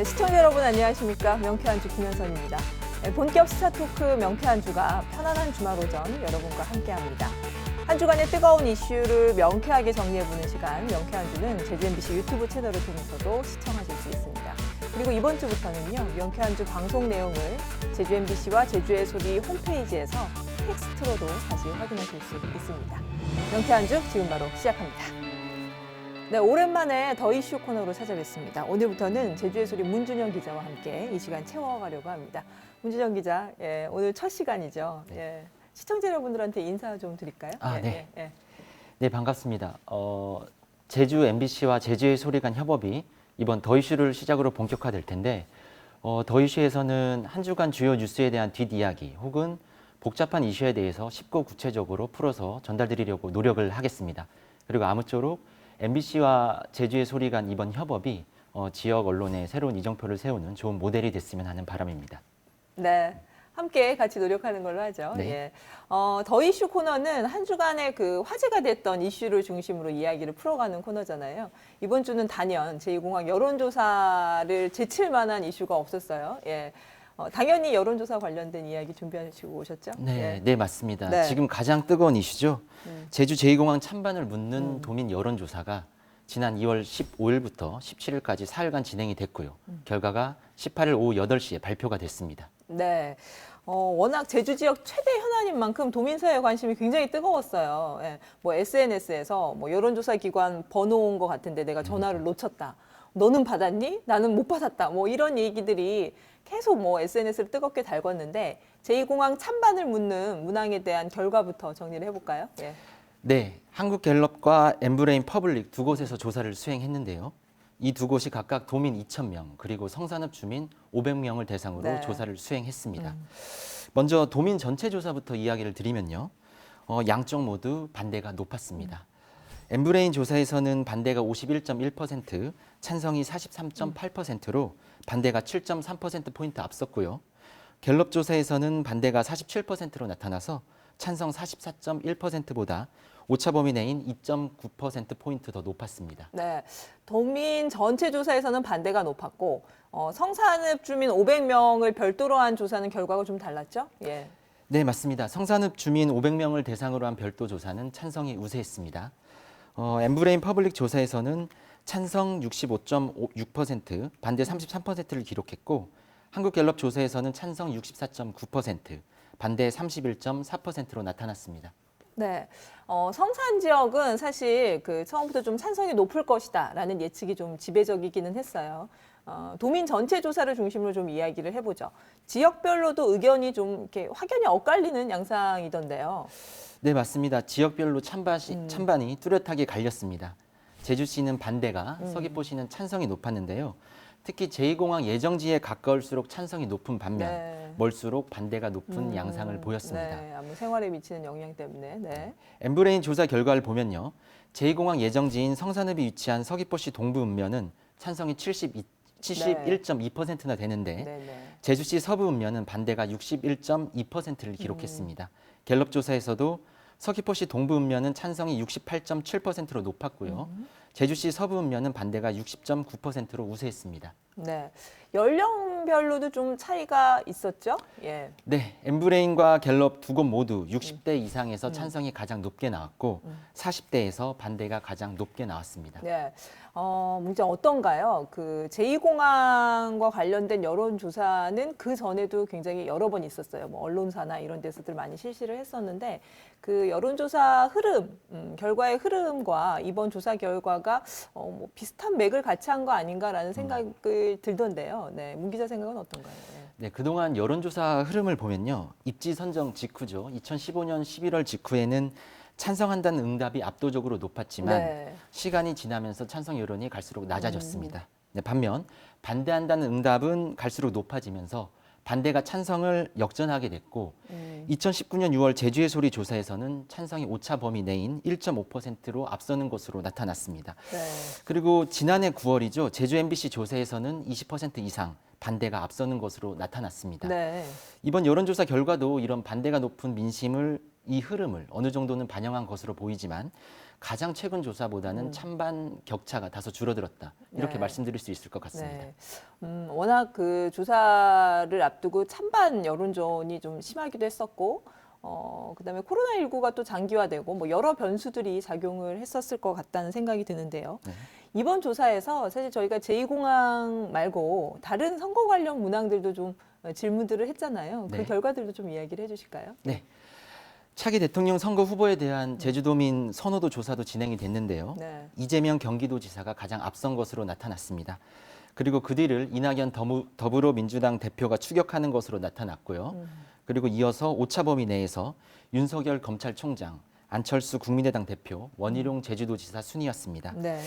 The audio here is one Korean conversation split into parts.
네, 시청자 여러분 안녕하십니까? 명쾌한 주 김현선입니다. 네, 본격 스타토크 명쾌한 주가 편안한 주말 오전 여러분과 함께합니다. 한 주간의 뜨거운 이슈를 명쾌하게 정리해보는 시간 명쾌한 주는 제주 MBC 유튜브 채널을 통해서도 시청하실 수 있습니다. 그리고 이번 주부터는요. 명쾌한 주 방송 내용을 제주 MBC와 제주의 소리 홈페이지에서 텍스트로도 다시 확인하실 수 있습니다. 명쾌한 주 지금 바로 시작합니다. 네, 오랜만에 더 이슈 코너로 찾아뵙습니다. 오늘부터는 제주의 소리 문준영 기자와 함께 이 시간 채워가려고 합니다. 문준영 기자, 예, 오늘 첫 시간이죠. 예, 시청자 여러분들한테 인사 좀 드릴까요? 네. 네, 반갑습니다. 제주 MBC와 제주의 소리 간 협업이 이번 더 이슈를 시작으로 본격화될 텐데 더 이슈에서는 한 주간 주요 뉴스에 대한 뒷이야기 혹은 복잡한 이슈에 대해서 쉽고 구체적으로 풀어서 전달드리려고 노력을 하겠습니다. 그리고 아무쪼록 MBC와 제주의 소리 간 이번 협업이 지역 언론의 새로운 이정표를 세우는 좋은 모델이 됐으면 하는 바람입니다. 네, 함께 같이 노력하는 걸로 하죠. 네. 예. 더 이슈 코너는 한 주간의 그 화제가 됐던 이슈를 중심으로 이야기를 풀어가는 코너잖아요. 이번 주는 단연 제2공항 여론조사를 제칠 만한 이슈가 없었어요. 예. 당연히 여론조사 관련된 이야기 준비하시고 오셨죠? 네, 예. 네, 맞습니다. 네. 지금 가장 뜨거운 이슈죠. 제주 제2공항 찬반을 묻는 도민 여론조사가 지난 2월 15일부터 17일까지 4일간 진행이 됐고요. 결과가 18일 오후 8시에 발표가 됐습니다. 네. 워낙 제주 지역 최대 현안인 만큼 도민사회 관심이 굉장히 뜨거웠어요. 예. 뭐 SNS에서 뭐 여론조사 기관 번호 온 것 같은데 내가 전화를 놓쳤다. 너는 받았니? 나는 못 받았다. 뭐 이런 얘기들이 계속 뭐 SNS를 뜨겁게 달궜는데 제2공항 찬반을 묻는 문항에 대한 결과부터 정리를 해볼까요? 예. 네, 한국갤럽과 엠브레인 퍼블릭 두 곳에서 조사를 수행했는데요. 이 두 곳이 각각 도민 2,000명 그리고 성산읍 주민 500명을 대상으로 네. 조사를 수행했습니다. 먼저 도민 전체 조사부터 이야기를 드리면요. 양쪽 모두 반대가 높았습니다. 엠브레인 조사에서는 반대가 51.1%, 찬성이 43.8%로 반대가 7.3%포인트 앞섰고요. 갤럽 조사에서는 반대가 47%로 나타나서 찬성 44.1%보다 오차 범위 내인 2.9%포인트 더 높았습니다. 네. 도민 전체 조사에서는 반대가 높았고 성산읍 주민 500명을 별도로 한 조사는 결과가 좀 달랐죠? 예. 네, 맞습니다. 성산읍 주민 500명을 대상으로 한 별도 조사는 찬성이 우세했습니다. 엠브레인 퍼블릭 조사에서는 찬성 65.6%, 반대 33%를 기록했고 한국갤럽 조사에서는 찬성 64.9%, 반대 31.4%로 나타났습니다. 네, 성산 지역은 사실 그 처음부터 좀 찬성이 높을 것이다라는 예측이 좀 지배적이기는 했어요. 도민 전체 조사를 중심으로 좀 이야기를 해보죠. 지역별로도 의견이 좀 이렇게 확연히 엇갈리는 양상이던데요. 네, 맞습니다. 지역별로 찬반이 뚜렷하게 갈렸습니다. 제주시는 반대가, 서귀포시는 찬성이 높았는데요. 특히 제2공항 예정지에 가까울수록 찬성이 높은 반면 네. 멀수록 반대가 높은 양상을 보였습니다. 네, 아무 생활에 미치는 영향 때문에. 네. 엠브레인 조사 결과를 보면요. 제2공항 예정지인 성산읍이 위치한 서귀포시 동부 읍면은 찬성이 71.2%나 되는데 네. 제주시 서부 읍면은 반대가 61.2%를 기록했습니다. 갤럽 조사에서도 서귀포시 동부 읍면은 찬성이 68.7%로 높았고요. 제주시 서부 읍면은 반대가 60.9%로 우세했습니다. 네. 연령별로도 좀 차이가 있었죠? 예. 네, 엠브레인과 갤럽 두 곳 모두 60대 이상에서 찬성이 가장 높게 나왔고 40대에서 반대가 가장 높게 나왔습니다. 네. 문제 어떤가요? 그 제2공항과 관련된 여론조사는 그 전에도 굉장히 여러 번 있었어요. 뭐 언론사나 이런 데서들 많이 실시를 했었는데 그 여론조사 흐름, 결과의 흐름과 이번 조사 결과가 뭐 비슷한 맥을 같이 한 거 아닌가라는 생각을 들던데요. 네, 문 기자 생각은 어떤가요? 네, 그동안 여론조사 흐름을 보면요. 입지 선정 직후죠. 2015년 11월 직후에는 찬성한다는 응답이 압도적으로 높았지만 네. 시간이 지나면서 찬성 여론이 갈수록 낮아졌습니다. 네, 반면 반대한다는 응답은 갈수록 높아지면서 반대가 찬성을 역전하게 됐고 2019년 6월 제주의 소리 조사에서는 찬성이 오차 범위 내인 1.5%로 앞서는 것으로 나타났습니다. 네. 그리고 지난해 9월이죠. 제주 MBC 조사에서는 20% 이상 반대가 앞서는 것으로 나타났습니다. 네. 이번 여론조사 결과도 이런 반대가 높은 민심을 이 흐름을 어느 정도는 반영한 것으로 보이지만 가장 최근 조사보다는 찬반 격차가 다소 줄어들었다. 이렇게 네. 말씀드릴 수 있을 것 같습니다. 네. 워낙 그 조사를 앞두고 찬반 여론전이 좀 심하기도 했었고, 그다음에 코로나19가 또 장기화되고 뭐 여러 변수들이 작용을 했었을 것 같다는 생각이 드는데요. 네. 이번 조사에서 사실 저희가 제2공항 말고 다른 선거 관련 문항들도 좀 질문들을 했잖아요. 그 네. 결과들도 좀 이야기를 해주실까요? 네. 차기 대통령 선거 후보에 대한 제주도민 선호도 조사도 진행이 됐는데요. 네. 이재명 경기도지사가 가장 앞선 것으로 나타났습니다. 그리고 그 뒤를 이낙연 더불어민주당 대표가 추격하는 것으로 나타났고요. 그리고 이어서 오차범위 내에서 윤석열 검찰총장, 안철수 국민의당 대표, 원희룡 제주도지사 순이었습니다. 네.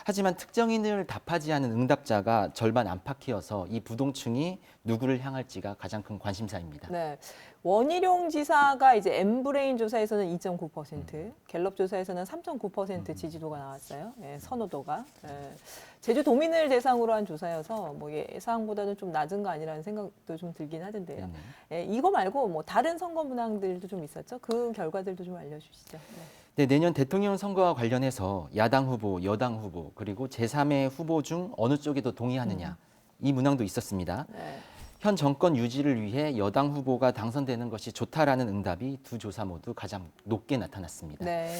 하지만 특정인을 답하지 않은 응답자가 절반 안팎이어서 이 부동층이 누구를 향할지가 가장 큰 관심사입니다. 네. 원희룡 지사가 이제 엠브레인 조사에서는 2.9%, 갤럽 조사에서는 3.9% 지지도가 나왔어요. 예, 선호도가. 예. 제주도민을 대상으로 한 조사여서 뭐 예상보다는 좀 낮은 거 아니라는 생각도 좀 들긴 하던데요. 예, 이거 말고 뭐 다른 선거 문항들도 좀 있었죠. 그 결과들도 좀 알려주시죠. 네. 네, 내년 대통령 선거와 관련해서 야당 후보, 여당 후보, 그리고 제3의 후보 중 어느 쪽에 더 동의하느냐 이 문항도 있었습니다. 네. 현 정권 유지를 위해 여당 후보가 당선되는 것이 좋다라는 응답이 두 조사 모두 가장 높게 나타났습니다. 네.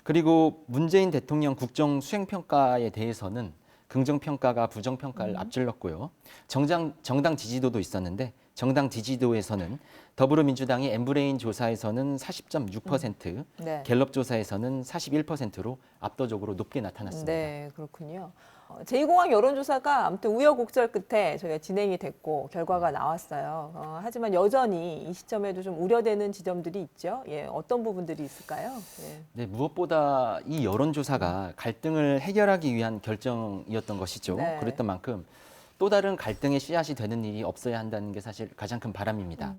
그리고 문재인 대통령 국정 수행평가에 대해서는 긍정평가가 부정평가를 앞질렀고요. 정당 지지도도 있었는데 정당 지지도에서는 더불어민주당이 엠브레인 조사에서는 40.6%, 네. 갤럽 조사에서는 41%로 압도적으로 높게 나타났습니다. 네, 그렇군요. 제2공항 여론조사가 아무튼 우여곡절 끝에 저희가 진행이 됐고 결과가 나왔어요. 하지만 여전히 이 시점에도 좀 우려되는 지점들이 있죠. 예, 어떤 부분들이 있을까요? 예. 네, 무엇보다 이 여론조사가 갈등을 해결하기 위한 결정이었던 것이죠. 네. 그랬던 만큼 또 다른 갈등의 씨앗이 되는 일이 없어야 한다는 게 사실 가장 큰 바람입니다.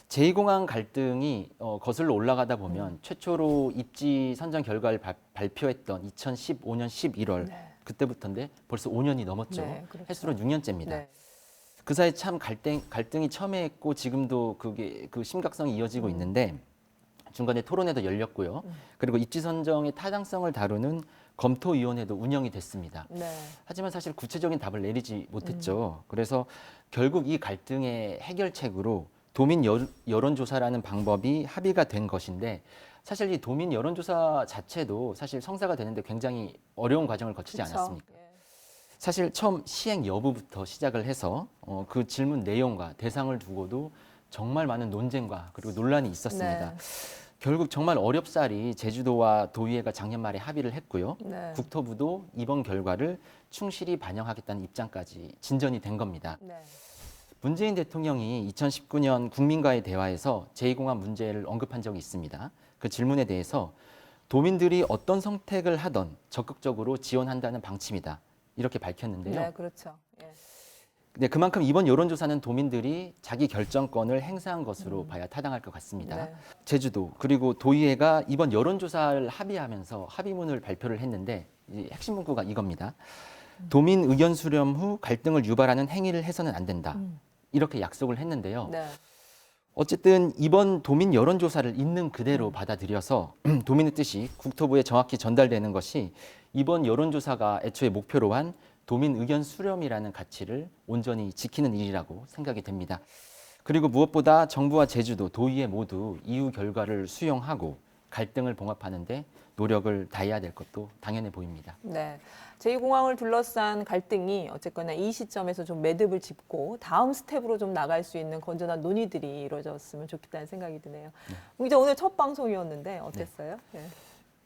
제2공항 갈등이 거슬러 올라가다 보면 최초로 입지 선정 결과를 발표했던 2015년 11월 네. 그때부터인데 벌써 5년이 넘었죠. 네, 그렇죠. 횟수로 6년째입니다. 네. 그 사이 참 갈등이 첨예했고 지금도 그게 그 심각성이 이어지고 있는데 중간에 토론회도 열렸고요. 그리고 입지 선정의 타당성을 다루는 검토위원회도 운영이 됐습니다. 네. 하지만 사실 구체적인 답을 내리지 못했죠. 그래서 결국 이 갈등의 해결책으로 도민 여론조사라는 방법이 합의가 된 것인데 사실 이 도민 여론조사 자체도 사실 성사가 되는데 굉장히 어려운 과정을 거치지 그쵸. 않았습니까? 예. 사실 처음 시행 여부부터 시작을 해서 그 질문 내용과 대상을 두고도 정말 많은 논쟁과 그리고 논란이 있었습니다. 네. 결국 정말 어렵사리 제주도와 도의회가 작년 말에 합의를 했고요. 네. 국토부도 이번 결과를 충실히 반영하겠다는 입장까지 진전이 된 겁니다. 네. 문재인 대통령이 2019년 국민과의 대화에서 제2공항 문제를 언급한 적이 있습니다. 그 질문에 대해서 도민들이 어떤 선택을 하던 적극적으로 지원한다는 방침이다. 이렇게 밝혔는데요. 네, 그렇죠. 예. 네, 그만큼 이번 여론조사는 도민들이 자기 결정권을 행사한 것으로 봐야 타당할 것 같습니다. 네. 제주도 그리고 도의회가 이번 여론조사를 합의하면서 합의문을 발표를 했는데 이 핵심 문구가 이겁니다. 도민 의견 수렴 후 갈등을 유발하는 행위를 해서는 안 된다. 이렇게 약속을 했는데요. 네. 어쨌든 이번 도민 여론조사를 있는 그대로 받아들여서 도민의 뜻이 국토부에 정확히 전달되는 것이 이번 여론조사가 애초에 목표로 한 도민 의견 수렴이라는 가치를 온전히 지키는 일이라고 생각이 됩니다. 그리고 무엇보다 정부와 제주도, 도의회 모두 이후 결과를 수용하고 갈등을 봉합하는 데 노력을 다해야 될 것도 당연해 보입니다. 네. 제2공항을 둘러싼 갈등이 어쨌거나 이 시점에서 좀 매듭을 짚고 다음 스텝으로 좀 나갈 수 있는 건전한 논의들이 이루어졌으면 좋겠다는 생각이 드네요. 이제 오늘 첫 방송이었는데 어땠어요? 네.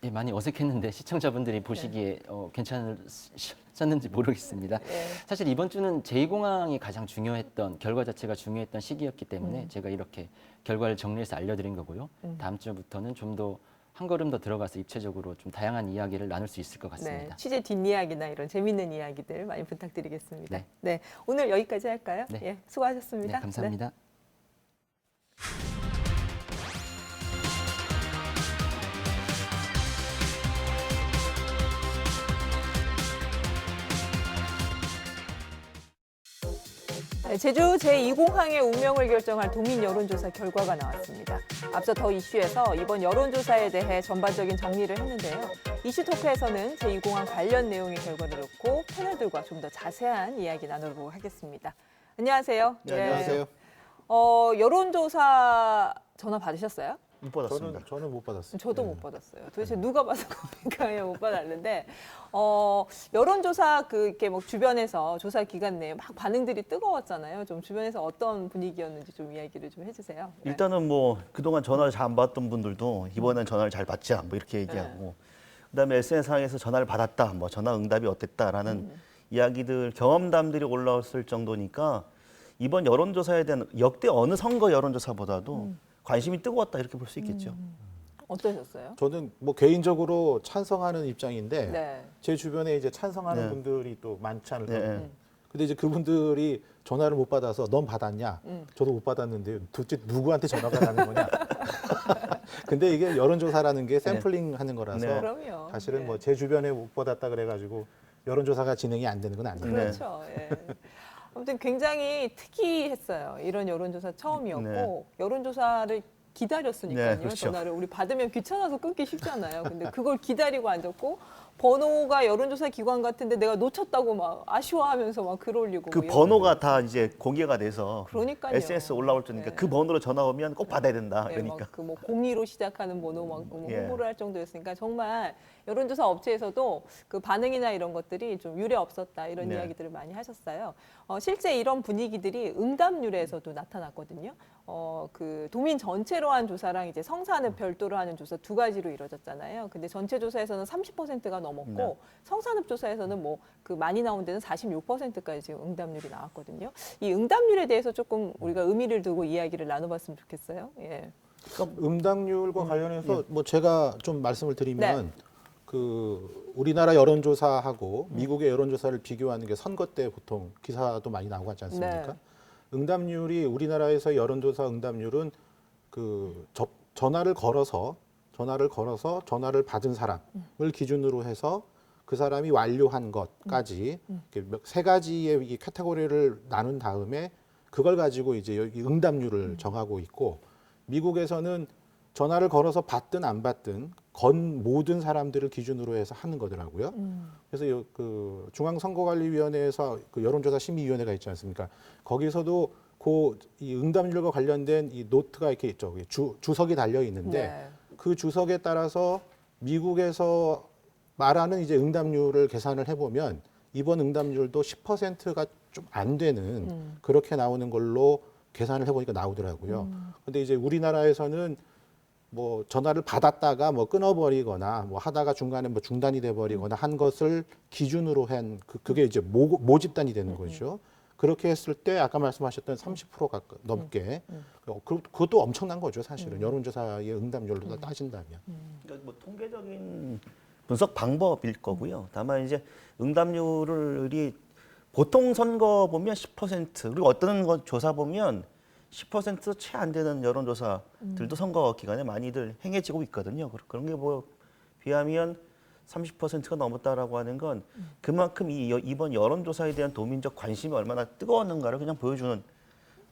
예, 많이 어색했는데 시청자분들이 보시기에 괜찮으셨는지 모르겠습니다. 네. 사실 이번 주는 제2공항이 가장 중요했던 결과 자체가 중요했던 시기였기 때문에 제가 이렇게 결과를 정리해서 알려드린 거고요. 다음 주부터는 좀 더 한 걸음 더 들어가서 입체적으로 좀 다양한 이야기를 나눌 수 있을 것 네. 같습니다. 취재 뒷이야기나 이런 재밌는 이야기들 많이 부탁드리겠습니다. 네. 네. 오늘 여기까지 할까요? 네. 예, 수고하셨습니다. 네, 감사합니다. 네, 제주 제2공항의 운명을 결정할 도민 여론조사 결과가 나왔습니다. 앞서 더 이슈에서 이번 여론조사에 대해 전반적인 정리를 했는데요. 이슈 토크에서는 제2공항 관련 내용의 결과를 놓고 패널들과 좀 더 자세한 이야기 나눠보도록 하겠습니다. 안녕하세요. 네, 안녕하세요. 여론조사 전화 받으셨어요? 못 받았습니다. 저는 못 받았어요. 저도 못 받았어요. 도대체 누가 받은 겁니까? 못 받았는데 여론조사 이렇게 뭐 주변에서 조사 기간 내에 막 반응들이 뜨거웠잖아요. 좀 주변에서 어떤 분위기였는지 좀 이야기를 좀 해주세요. 네. 일단은 뭐 그동안 전화를 잘 안 받던 분들도 이번엔 전화를 잘 받자 뭐 이렇게 얘기하고 그다음에 SNS상에서 전화를 받았다, 뭐 전화 응답이 어땠다라는 이야기들 경험담들이 올라왔을 정도니까 이번 여론조사에 대한 역대 어느 선거 여론조사보다도 관심이 뜨거웠다 이렇게 볼 수 있겠죠. 어떠셨어요? 저는 뭐 개인적으로 찬성하는 입장인데 네. 제 주변에 이제 찬성하는 네. 분들이 또 많지 않을까. 네. 근데 이제 그분들이 전화를 못 받아서 넌 받았냐? 저도 못 받았는데 도대체 누구한테 전화가 가는 거냐? 근데 이게 여론조사라는 게 샘플링 하는 거라서 네. 그럼요. 사실은 네. 뭐 제 주변에 못 받았다 그래가지고 여론조사가 진행이 안 되는 건 아니에요. 네. 그렇죠. 예. 아무튼 굉장히 특이했어요. 이런 여론조사 처음이었고 네. 여론조사를 기다렸으니까요. 네, 그렇죠. 전화를 우리 받으면 귀찮아서 끊기 쉽잖아요. 근데 그걸 기다리고 앉았고 번호가 여론조사 기관 같은데 내가 놓쳤다고 막 아쉬워하면서 막 글 올리고 그 뭐 이런 번호가 다 이제 공개가 돼서 그러니까요. SNS 올라올 테니까 네. 그 번호로 전화 오면 꼭 받아야 된다. 네, 그러니까. 뭐 02로 시작하는 번호 막 예. 홍보를 할 정도였으니까 정말 여론조사 업체에서도 그 반응이나 이런 것들이 좀 유례 없었다 이런 네. 이야기들을 많이 하셨어요. 실제 이런 분위기들이 응답률에서도 나타났거든요. 그 도민 전체로 한 조사랑 이제 성산을 별도로 하는 조사 두 가지로 이루어졌잖아요. 근데 전체 조사에서는 30%가 넘었고 네. 성산읍 조사에서는 뭐 그 많이 나온 데는 46%까지 지금 응답률이 나왔거든요. 이 응답률에 대해서 조금 우리가 의미를 두고 이야기를 나눠봤으면 좋겠어요. 예. 응답률과 관련해서 뭐 제가 좀 말씀을 드리면 네. 그 우리나라 여론조사하고 미국의 여론조사를 비교하는 게 선거 때 보통 기사도 많이 나오고 하지 않습니까? 네. 응답률이 우리나라에서 여론조사 응답률은 그 전화를 걸어서 전화를 받은 사람을 기준으로 해서 그 사람이 완료한 것까지 이렇게 세 가지의 이 카테고리를 나눈 다음에 그걸 가지고 이제 이 응답률을 정하고 있고 미국에서는 전화를 걸어서 받든 안 받든 건 모든 사람들을 기준으로 해서 하는 거더라고요. 그래서 그 중앙선거관리위원회에서 그 여론조사 심의위원회가 있지 않습니까? 거기서도 그 이 응답률과 관련된 이 노트가 이렇게 있죠. 주석이 달려 있는데 네. 그 주석에 따라서 미국에서 말하는 이제 응답률을 계산을 해보면 이번 응답률도 10%가 좀 안 되는 그렇게 나오는 걸로 계산을 해보니까 나오더라고요. 근데 이제 우리나라에서는 뭐 전화를 받았다가 뭐 끊어버리거나 뭐 하다가 중간에 뭐 중단이 돼버리거나 한 것을 기준으로 한 그게 이제 모집단이 되는 거죠. 그렇게 했을 때 아까 말씀하셨던 30%가 넘게 그것도 엄청난 거죠 사실은 여론조사의 응답률로 따진다면. 그러니까 뭐 통계적인 분석 방법일 거고요. 다만 이제 응답률이 보통 선거 보면 10% 그리고 어떤 거 조사 보면 10% 채 안 되는 여론조사들도 선거 기간에 많이들 행해지고 있거든요. 그런 게 뭐 비하면 30%가 넘었다라고 하는 건 그만큼 이번 여론조사에 대한 도민적 관심이 얼마나 뜨거웠는가를 그냥 보여주는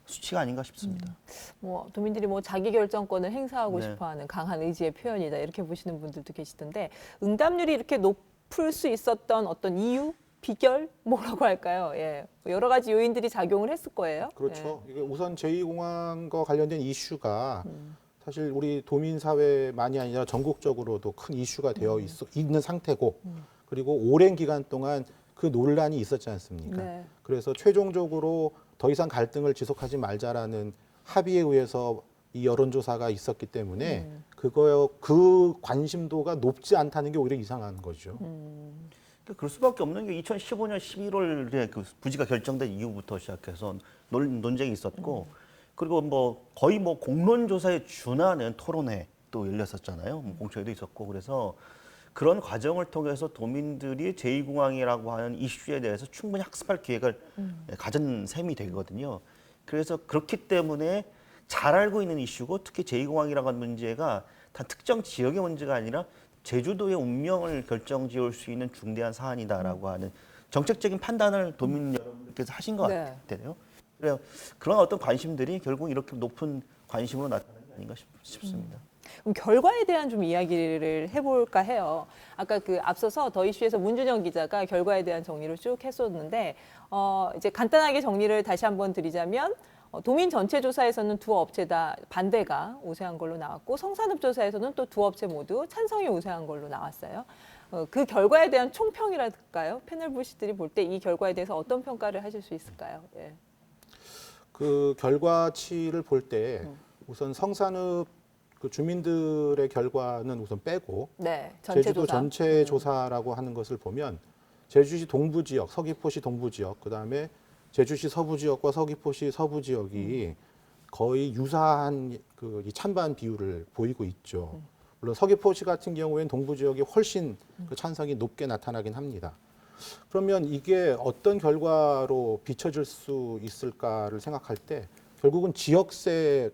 수치가 아닌가 싶습니다. 뭐 도민들이 뭐 자기 결정권을 행사하고 네. 싶어하는 강한 의지의 표현이다 이렇게 보시는 분들도 계시던데 응답률이 이렇게 높을 수 있었던 어떤 이유, 비결 뭐라고 할까요? 예, 여러 가지 요인들이 작용을 했을 거예요. 그렇죠. 이게 우선 제2공항과 관련된 이슈가 사실 우리 도민 사회만이 아니라 전국적으로도 큰 이슈가 되어 있는 상태고 그리고 오랜 기간 동안 그 논란이 있었지 않습니까? 네. 그래서 최종적으로 더 이상 갈등을 지속하지 말자라는 합의에 의해서 이 여론조사가 있었기 때문에 그 관심도가 높지 않다는 게 오히려 이상한 거죠. 그러니까 그럴 수밖에 없는 게 2015년 11월에 그 부지가 결정된 이후부터 시작해서 논쟁이 있었고 그리고 뭐 거의 뭐 공론조사에 준하는 토론회 또 열렸었잖아요. 뭐 공청회도 있었고 그래서 그런 과정을 통해서 도민들이 제2공항이라고 하는 이슈에 대해서 충분히 학습할 기회를 가진 셈이 되거든요. 그래서 그렇기 때문에 잘 알고 있는 이슈고 특히 제2공항이라고 하는 문제가 단 특정 지역의 문제가 아니라 제주도의 운명을 결정지을 수 있는 중대한 사안이다라고 하는 정책적인 판단을 도민 여러분께서 하신 것 네. 같아요. 그래요. 그런 어떤 관심들이 결국 이렇게 높은 관심으로 나타나는 게 아닌가 싶습니다. 그럼 결과에 대한 좀 이야기를 해볼까 해요. 아까 그 앞서서 더 이슈에서 문준영 기자가 결과에 대한 정리를 쭉 했었는데 이제 간단하게 정리를 다시 한번 드리자면 도민 전체 조사에서는 두 업체 다 반대가 우세한 걸로 나왔고 성산읍 조사에서는 또 두 업체 모두 찬성이 우세한 걸로 나왔어요. 그 결과에 대한 총평이랄까요? 패널 부시들이 볼 때 이 결과에 대해서 어떤 평가를 하실 수 있을까요? 예. 그 결과치를 볼 때 우선 성산읍 그 주민들의 결과는 우선 빼고 네, 전체 제주도 조사. 전체 조사라고 하는 것을 보면 제주시 동부 지역, 서귀포시 동부 지역, 그다음에 제주시 서부 지역과 서귀포시 서부 지역이 거의 유사한 그 이 찬반 비율을 보이고 있죠. 물론 서귀포시 같은 경우에는 동부 지역이 훨씬 그 찬성이 높게 나타나긴 합니다. 그러면 이게 어떤 결과로 비춰질 수 있을까를 생각할 때 결국은 지역세,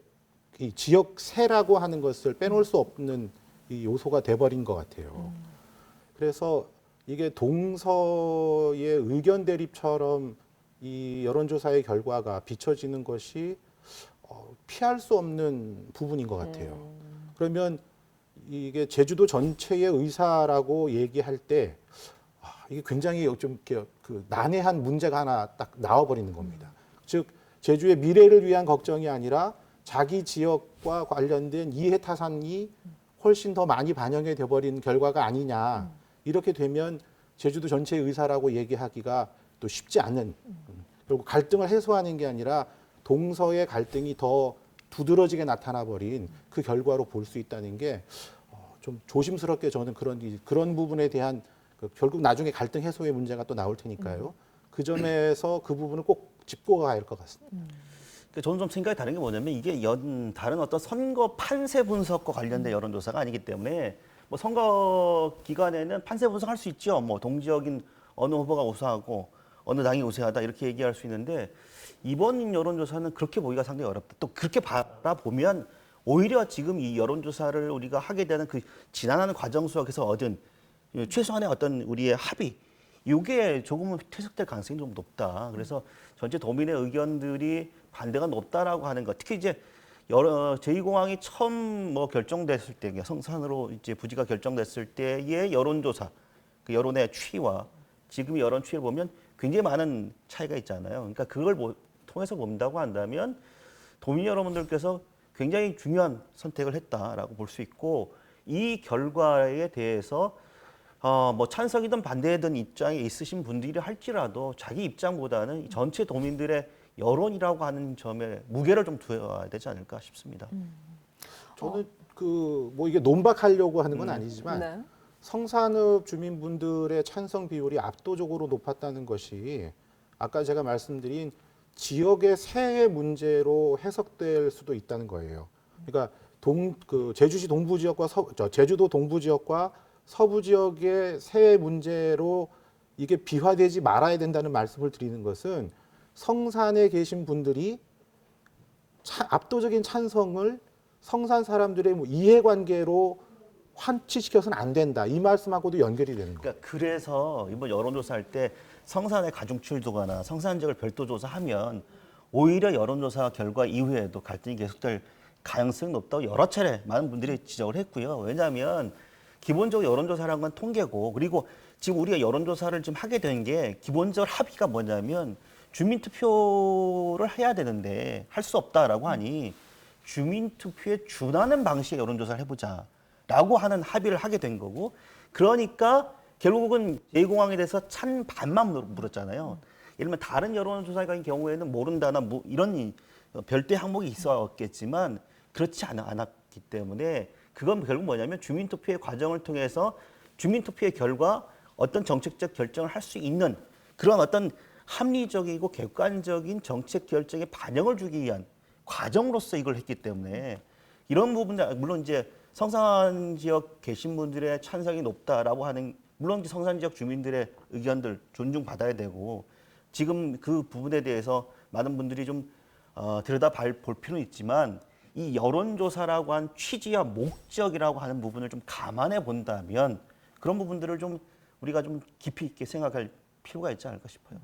이 지역세라고 하는 것을 빼놓을 수 없는 이 요소가 돼버린 것 같아요. 그래서 이게 동서의 의견 대립처럼 이 여론조사의 결과가 비춰지는 것이 피할 수 없는 부분인 것 같아요. 그러면 이게 제주도 전체의 의사라고 얘기할 때 이게 굉장히 좀 이렇게 그 난해한 문제가 하나 딱 나와버리는 겁니다. 즉 제주의 미래를 위한 걱정이 아니라 자기 지역과 관련된 이해 타산이 훨씬 더 많이 반영이 돼버린 결과가 아니냐. 이렇게 되면 제주도 전체의 의사라고 얘기하기가 또 쉽지 않은, 결국 갈등을 해소하는 게 아니라 동서의 갈등이 더 두드러지게 나타나 버린 그 결과로 볼 수 있다는 게 좀 조심스럽게 저는 그런 부분에 대한 결국 나중에 갈등 해소의 문제가 또 나올 테니까요. 그 점에서 그 부분을 꼭 짚고 가야 할 것 같습니다. 저는 좀 생각이 다른 게 뭐냐면 이게 다른 어떤 선거 판세 분석과 관련된 여론조사가 아니기 때문에 뭐 선거 기간에는 판세 분석할 수 있죠. 뭐 동지역인 어느 후보가 우세하고 어느 당이 우세하다 이렇게 얘기할 수 있는데 이번 여론조사는 그렇게 보기가 상당히 어렵다. 또 그렇게 바라보면 오히려 지금 이 여론조사를 우리가 하게 되는 그 지난한 과정 속에서 얻은 최소한의 어떤 우리의 합의 이게 조금은 퇴색될 가능성이 좀 높다. 그래서 전체 도민의 의견들이 반대가 높다라고 하는 것. 특히 이제 제2공항이 처음 뭐 결정됐을 때, 성산으로 이제 부지가 결정됐을 때의 여론조사, 그 여론의 추이와 지금의 여론 추이를 보면 굉장히 많은 차이가 있잖아요. 그러니까 그걸 통해서 본다고 한다면 도민 여러분들께서 굉장히 중요한 선택을 했다라고 볼 수 있고 이 결과에 대해서 뭐 찬성이든 반대든 입장에 있으신 분들이 할지라도 자기 입장보다는 전체 도민들의 여론이라고 하는 점에 무게를 좀 두어야 되지 않을까 싶습니다. 저는 그 뭐 이게 논박하려고 하는 건 아니지만 네. 성산읍 주민분들의 찬성 비율이 압도적으로 높았다는 것이 아까 제가 말씀드린 지역의 세의 문제로 해석될 수도 있다는 거예요. 그러니까 제주시 동부 지역과 제주도 동부 지역과 서부 지역의 세의 문제로 이게 비화되지 말아야 된다는 말씀을 드리는 것은 성산에 계신 분들이 압도적인 찬성을 성산 사람들의 뭐 이해관계로 환치시켜서는 안 된다. 이 말씀하고도 연결이 되는 거예요. 그러니까 그래서 이번 여론조사할 때 성산의 가중치를 성산 지역을 별도 조사하면 오히려 여론조사 결과 이후에도 갈등이 계속될 가능성이 높다고 여러 차례 많은 분들이 지적을 했고요. 왜냐하면 기본적으로 여론조사라는 건 통계고 그리고 지금 우리가 여론조사를 지금 하게 된 게 기본적으로 합의가 뭐냐면 주민투표를 해야 되는데 할 수 없다라고 하니 주민투표에 준하는 방식의 여론조사를 해보자라고 하는 합의를 하게 된 거고 그러니까 결국은 제2공항에 대해서 찬반만 물었잖아요. 예를 들면 다른 여론조사의 경우에는 모른다나 뭐 이런 별도의 항목이 있었겠지만 그렇지 않았기 때문에 그건 결국 뭐냐면 주민투표의 과정을 통해서 주민투표의 결과 어떤 정책적 결정을 할 수 있는 그런 어떤 합리적이고 객관적인 정책 결정에 반영을 주기 위한 과정으로서 이걸 했기 때문에 이런 부분들 물론 이제 성산 지역 계신 분들의 찬성이 높다라고 하는 물론 이제 성산 지역 주민들의 의견들 존중받아야 되고 지금 그 부분에 대해서 많은 분들이 좀 들여다 볼 필요는 있지만 이 여론조사라고 한 취지와 목적이라고 하는 부분을 좀 감안해 본다면 그런 부분들을 좀 우리가 좀 깊이 있게 생각할 필요가 있지 않을까 싶어요.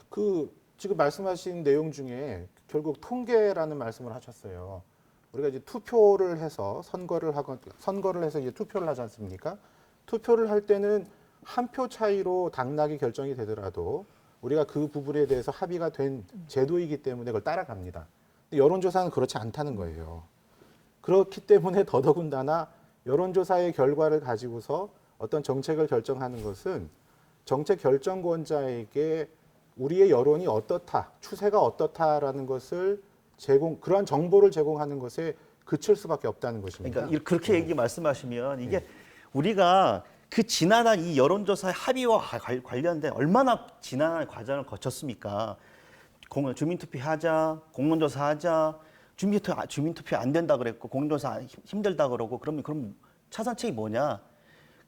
그 지금 말씀하신 내용 중에 결국 통계라는 말씀을 하셨어요. 우리가 이제 투표를 해서 선거를 해서 이제 투표를 하지 않습니까? 투표를 할 때는 한 표 차이로 당락이 결정이 되더라도 우리가 그 부분에 대해서 합의가 된 제도이기 때문에 그걸 따라갑니다. 근데 여론조사는 그렇지 않다는 거예요. 그렇기 때문에 더더군다나 여론조사의 결과를 가지고서 어떤 정책을 결정하는 것은 정책 결정권자에게 우리의 여론이 어떻다, 추세가 어떻다라는 것을 그러한 정보를 제공하는 것에 그칠 수밖에 없다는 것입니다. 그러니까 그렇게 얘기 말씀하시면 이게 우리가 그 지난한 이 여론조사의 합의와 관련된 얼마나 지난한 과정을 거쳤습니까? 주민투표하자, 공론조사하자, 주민투표 안 된다 그랬고 공론조사 힘들다 그러고 그럼 차선책이 뭐냐?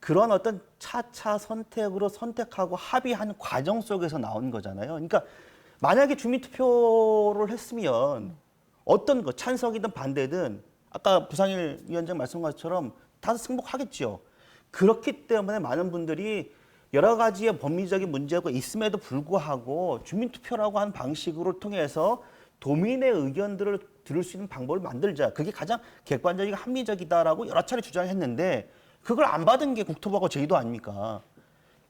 그런 어떤 차차 선택으로 선택하고 합의한 과정 속에서 나온 거잖아요. 그러니까 만약에 주민투표를 했으면 어떤 거 찬성이든 반대든 아까 부상일 위원장 말씀한 것처럼 다 승복하겠죠. 그렇기 때문에 많은 분들이 여러 가지의 법리적인 문제가 있음에도 불구하고 주민투표라고 하는 방식으로 통해서 도민의 의견들을 들을 수 있는 방법을 만들자. 그게 가장 객관적이고 합리적이다라고 여러 차례 주장했는데 그걸 안 받은 게 국토부하고 제주도 아닙니까?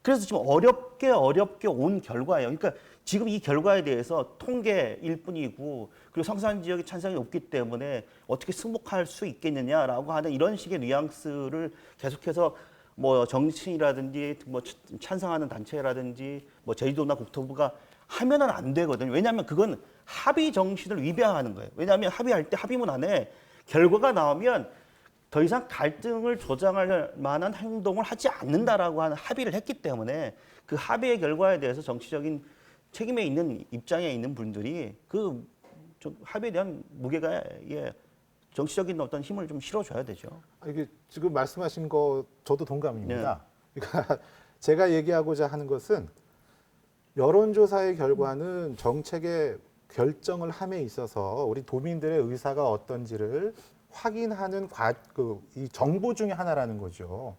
그래서 지금 어렵게 온 결과예요. 그러니까 지금 이 결과에 대해서 통계일 뿐이고 그리고 성산 지역의 찬성이 없기 때문에 어떻게 승복할 수 있겠느냐라고 하는 이런 식의 뉘앙스를 계속해서 뭐 정치인이라든지 뭐 찬성하는 단체라든지 뭐 제주도나 국토부가 하면은 안 되거든요. 왜냐하면 그건 합의 정신을 위배하는 거예요. 왜냐하면 합의할 때 합의문 안에 결과가 나오면 더 이상 갈등을 조장할 만한 행동을 하지 않는다라고 하는 합의를 했기 때문에 그 합의의 결과에 대해서 정치적인 책임에 있는 입장에 있는 분들이 그 합의에 대한 무게가에 정치적인 어떤 힘을 좀 실어줘야 되죠. 이게 지금 말씀하신 거 저도 동감입니다. 그러니까 제가 얘기하고자 하는 것은 여론조사의 결과는 정책의 결정을 함에 있어서 우리 도민들의 의사가 어떤지를 확인하는 이 정보 중에 하나라는 거죠.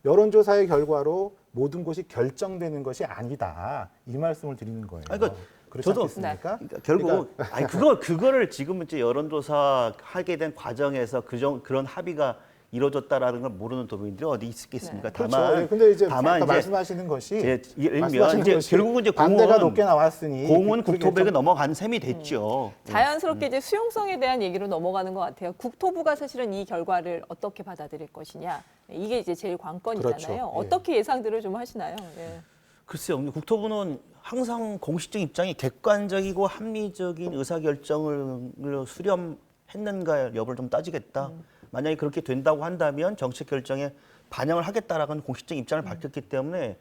여론조사의 결과로 모든 것이 결정되는 것이 아니다. 이 말씀을 드리는 거예요. 그러니까 그렇지 저도 않겠습니까? 그러니까 결국 그거를 지금 이제 여론조사 하게 된 과정에서 그런 합의가 이루어졌다라는 걸 모르는 도민들이 어디 있겠습니까? 네. 그렇죠. 근데 이제 아까 말씀하시는 것이 결국은 이제 반대가 높게 나왔으니 공은 국토부에게 넘어간 셈이 됐죠. 자연스럽게 이제 수용성에 대한 얘기로 넘어가는 것 같아요. 국토부가 사실은 이 결과를 어떻게 받아들일 것이냐. 이게 이제 제일 관건이잖아요. 그렇죠. 어떻게 예상들을 좀 하시나요? 네. 글쎄요. 국토부는 항상 공식적 입장이 객관적이고 합리적인 의사결정을 수렴했는가 여부를 좀 따지겠다. 만약에 그렇게 된다고 한다면 정책 결정에 반영을 하겠다라는 공식적 입장을 밝혔기 때문에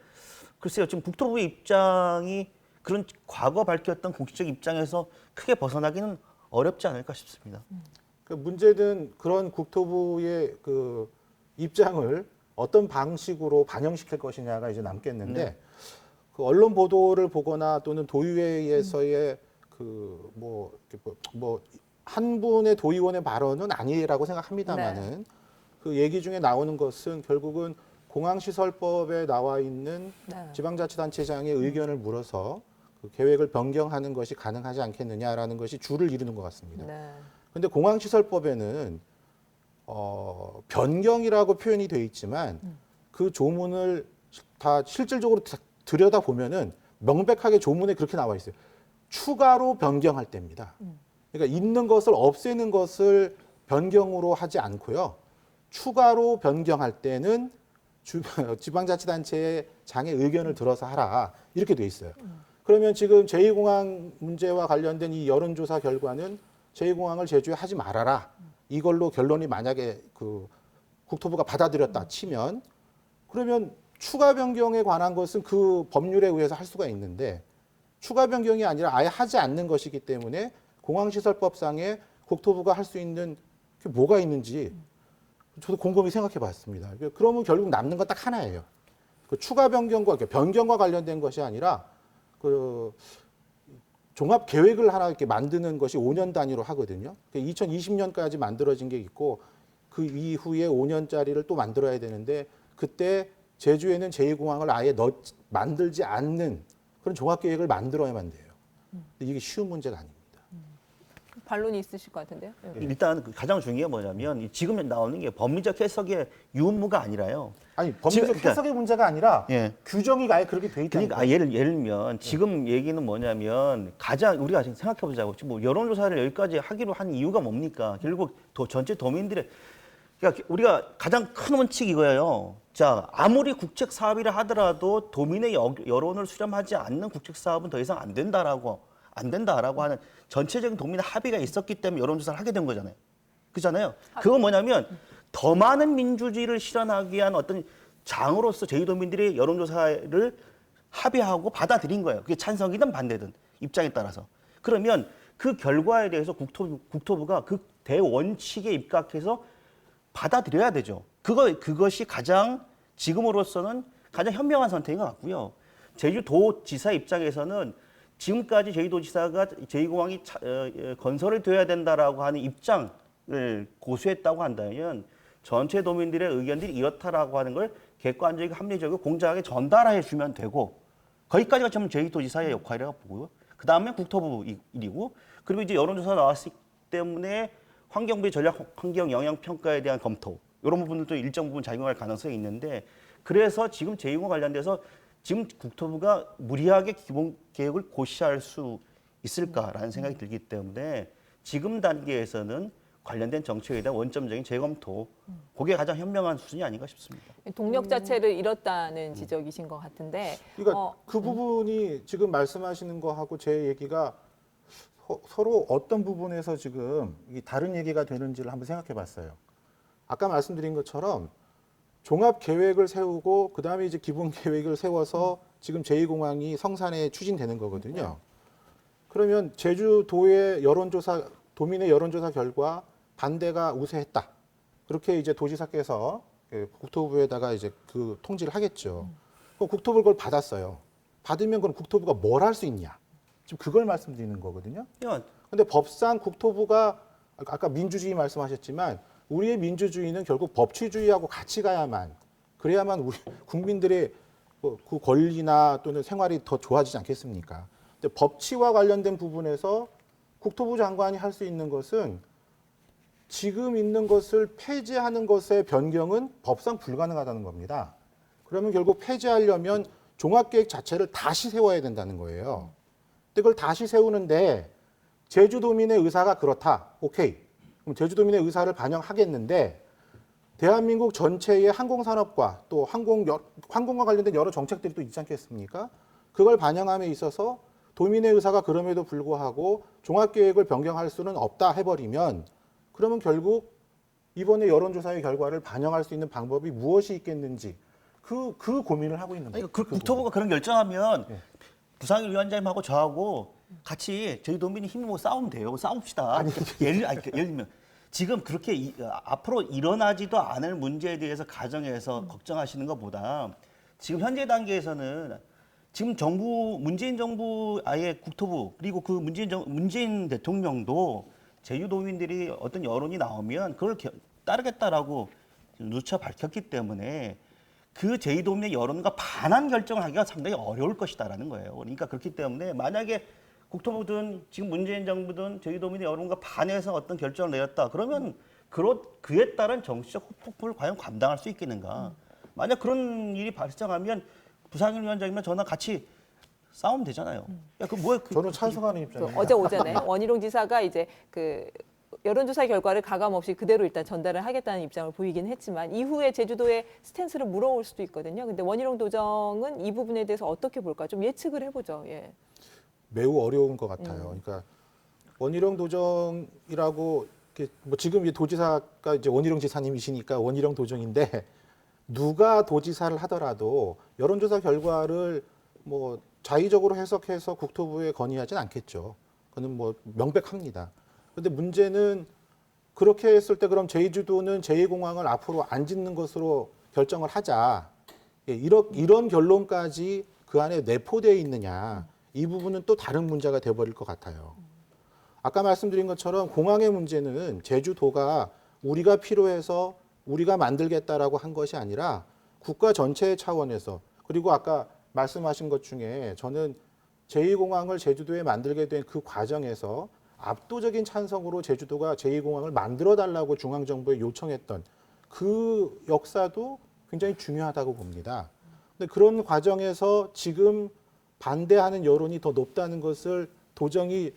글쎄요. 지금 국토부의 입장이 그런 과거 밝혔던 공식적 입장에서 크게 벗어나기는 어렵지 않을까 싶습니다. 문제는 그런 국토부의 그 입장을 어떤 방식으로 반영시킬 것이냐가 이제 남겠는데 그 언론 보도를 보거나 또는 도의회에서의 그 한 분의 도의원의 발언은 아니라고 생각합니다만은 그 얘기 중에 나오는 것은 결국은 공항시설법에 나와 있는 지방자치단체장의 의견을 물어서 그 계획을 변경하는 것이 가능하지 않겠느냐라는 것이 줄을 이루는 것 같습니다. 그런데 공항시설법에는 변경이라고 표현이 되어 있지만 그 조문을 다 실질적으로 들여다보면은 명백하게 조문에 그렇게 나와 있어요. 추가로 변경할 때입니다. 그러니까 있는 것을 없애는 것을 변경으로 하지 않고요. 추가로 변경할 때는 지방자치단체의 장의 의견을 들어서 하라. 이렇게 돼 있어요. 그러면 지금 제2공항 문제와 관련된 이 여론조사 결과는 제2공항을 제주에 하지 말아라. 이걸로 결론이 만약에 그 국토부가 받아들였다 치면 그러면 추가 변경에 관한 것은 그 법률에 의해서 할 수가 있는데 추가 변경이 아니라 아예 하지 않는 것이기 때문에 공항시설법상에 국토부가 할 수 있는 게 뭐가 있는지 저도 곰곰이 생각해 봤습니다. 그러면 결국 남는 건 딱 하나예요. 그 추가 변경과 변경과 관련된 것이 아니라 그 종합 계획을 하나 이렇게 만드는 것이 5년 단위로 하거든요. 2020년까지 만들어진 게 있고 그 이후에 5년짜리를 또 만들어야 되는데 그때 제주에는 제2공항을 아예 만들지 않는 그런 종합 계획을 만들어야만 돼요. 근데 이게 쉬운 문제가 아닙니다. 반론이 있으실 것 같은데요. 예. 일단 그 가장 중요한 게 뭐냐면 지금 나오는 게 법리적 해석의 유무가 아니라요. 아니 법리적 그러니까- 해석의 문제가 아니라 예. 규정이 아예 그렇게 돼 있다는 그러니까 예를 들면 지금 얘기는 뭐냐면 가장 우리가 지금 생각해 보자고 지금 뭐 여론조사를 여기까지 하기로 한 이유가 뭡니까? 결국 전체 도민들의 그러니까 우리가 가장 큰 원칙이 이거예요. 자 아무리 국책 사업이라 하더라도 도민의 여론을 수렴하지 않는 국책 사업은 더 이상 안 된다라고 하는 전체적인 도민의 합의가 있었기 때문에 여론조사를 하게 된 거잖아요. 그잖아요. 그건 뭐냐면 더 많은 민주주의를 실현하기 위한 어떤 장으로서 제주도민들이 여론조사를 합의하고 받아들인 거예요. 그게 찬성이든 반대든 입장에 따라서. 그러면 그 결과에 대해서 국토부가 그 대원칙에 입각해서 받아들여야 되죠. 그것이 가장 지금으로서는 가장 현명한 선택인 것 같고요. 제주도지사 입장에서는 지금까지 제주도지사가 제2공항이 건설이 돼야 된다라고 하는 입장을 고수했다고 한다면 전체 도민들의 의견들이 이렇다라고 하는 걸 객관적이고 합리적이고 공정하게 전달해 주면 되고 거기까지가 좀 제주도지사의 역할이라고 보고요. 그 다음에 국토부 일이고 그리고 이제 여론조사 나왔기 때문에 환경부의 전략 환경 영향 평가에 대한 검토 이런 부분들도 일정 부분 작용할 가능성이 있는데 그래서 지금 제2공항 관련돼서 지금 국토부가 무리하게 기본 계획을 고시할 수 있을까라는 생각이 들기 때문에 지금 단계에서는 관련된 정책에 대한 원점적인 재검토, 그게 가장 현명한 수준이 아닌가 싶습니다. 동력 자체를 잃었다는 지적이신 것 같은데. 그러니까 그 부분이 지금 말씀하시는 거하고 제 얘기가 서로 어떤 부분에서 지금 이 다른 얘기가 되는지를 한번 생각해 봤어요. 아까 말씀드린 것처럼 종합 계획을 세우고 그다음에 이제 기본 계획을 세워서 지금 제2공항이 성산에 추진되는 거거든요. 그러면 제주도의 여론조사 도민의 여론조사 결과 반대가 우세했다. 그렇게 이제 도지사께서 국토부에다가 이제 그 통지를 하겠죠. 그럼 국토부가 그걸 받았어요. 받으면 그럼 국토부가 뭘 할 수 있냐? 지금 그걸 말씀드리는 거거든요. 근데 법상 국토부가 아까 민주주의 말씀하셨지만 우리의 민주주의는 결국 법치주의하고 같이 가야만 그래야만 우리 국민들의 그 권리나 또는 생활이 더 좋아지지 않겠습니까? 근데 법치와 관련된 부분에서 국토부 장관이 할 수 있는 것은 지금 있는 것을 폐지하는 것의 변경은 법상 불가능하다는 겁니다. 그러면 결국 폐지하려면 종합계획 자체를 다시 세워야 된다는 거예요. 근데 그걸 다시 세우는데 제주도민의 의사가 그렇다. 오케이. 그럼 제주도민의 의사를 반영하겠는데 대한민국 전체의 항공산업과 또 항공과 관련된 여러 정책들이 또 있지 않겠습니까? 그걸 반영함에 있어서 도민의 의사가 그럼에도 불구하고 종합계획을 변경할 수는 없다 해버리면 그러면 결국 이번에 여론조사의 결과를 반영할 수 있는 방법이 무엇이 있겠는지 그 고민을 하고 있는 거예요. 국토부가 그런 결정하면 부상일 위원장님하고 저하고 같이 제주도민이 힘을 모아 싸우면 돼요. 싸웁시다. 예를 들면 지금 그렇게 앞으로 일어나지도 않을 문제에 대해서 가정해서 걱정하시는 것보다 지금 현재 단계에서는 지금 문재인 정부 아예 국토부 그리고 그 문재인 대통령도 제주도민들이 어떤 여론이 나오면 그걸 따르겠다라고 누차 밝혔기 때문에 그 제주도민의 여론과 반한 결정을 하기가 상당히 어려울 것이다라는 거예요. 그러니까 그렇기 때문에 만약에 국토부든 지금 문재인 정부든 제주도민의 여론과 반해서 어떤 결정을 내렸다. 그러면 그에 따른 정치적 후폭풍을 과연 감당할 수 있겠는가. 만약 그런 일이 발생하면 부상일 위원장이면 저나 같이 싸우면 되잖아요. 야, 저는 찬성하는 입장이에요. 어제 오전에 원희룡 지사가 이제 그 여론조사 결과를 가감 없이 그대로 일단 전달을 하겠다는 입장을 보이긴 했지만 이후에 제주도의 스탠스를 물어올 수도 있거든요. 근데 원희룡 도정은 이 부분에 대해서 어떻게 볼까? 좀 예측을 해보죠. 예. 매우 어려운 것 같아요. 그러니까 원희룡 도정이라고 뭐 지금 이제 도지사가 이제 원희룡 지사님이시니까 원희룡 도정인데 누가 도지사를 하더라도 여론조사 결과를 뭐 자의적으로 해석해서 국토부에 건의하진 않겠죠. 그거는 뭐 명백합니다. 그런데 문제는 그렇게 했을 때 그럼 제주도는 제2공항을 앞으로 안 짓는 것으로 결정을 하자. 예, 이런 결론까지 그 안에 내포되어 있느냐. 이 부분은 또 다른 문제가 돼버릴 것 같아요. 아까 말씀드린 것처럼 공항의 문제는 제주도가 우리가 필요해서 우리가 만들겠다라고 한 것이 아니라 국가 전체의 차원에서 그리고 아까 말씀하신 것 중에 저는 제2공항을 제주도에 만들게 된 그 과정에서 압도적인 찬성으로 제주도가 제2공항을 만들어 달라고 중앙정부에 요청했던 그 역사도 굉장히 중요하다고 봅니다. 근데 그런 과정에서 지금 반대하는 여론이 더 높다는 것을 도정이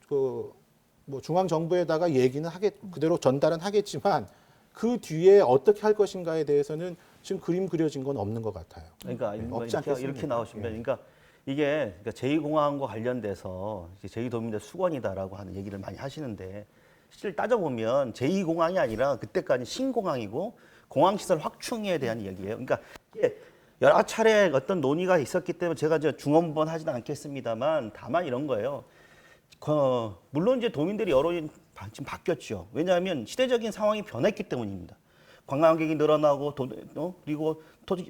뭐 중앙정부에다가 얘기는 그대로 전달은 하겠지만 그 뒤에 어떻게 할 것인가에 대해서는 지금 그림 그려진 건 없는 것 같아요. 그러니까 없지 않겠습니까? 이렇게 나오시면, 예. 그러니까 이게 제2공항과 관련돼서 제2도민의 수건이다라고 하는 얘기를 많이 하시는데 실제 따져보면 제2공항이 아니라 그때까지 신공항이고 공항시설 확충에 대한 얘기예요. 그러니까 이게 여러 차례 어떤 논의가 있었기 때문에 제가 이제 중언부언 하지는 않겠습니다만 다만 이런 거예요. 물론 이제 도민들의 여론이 지금 바뀌었죠. 왜냐하면 시대적인 상황이 변했기 때문입니다. 관광객이 늘어나고 그리고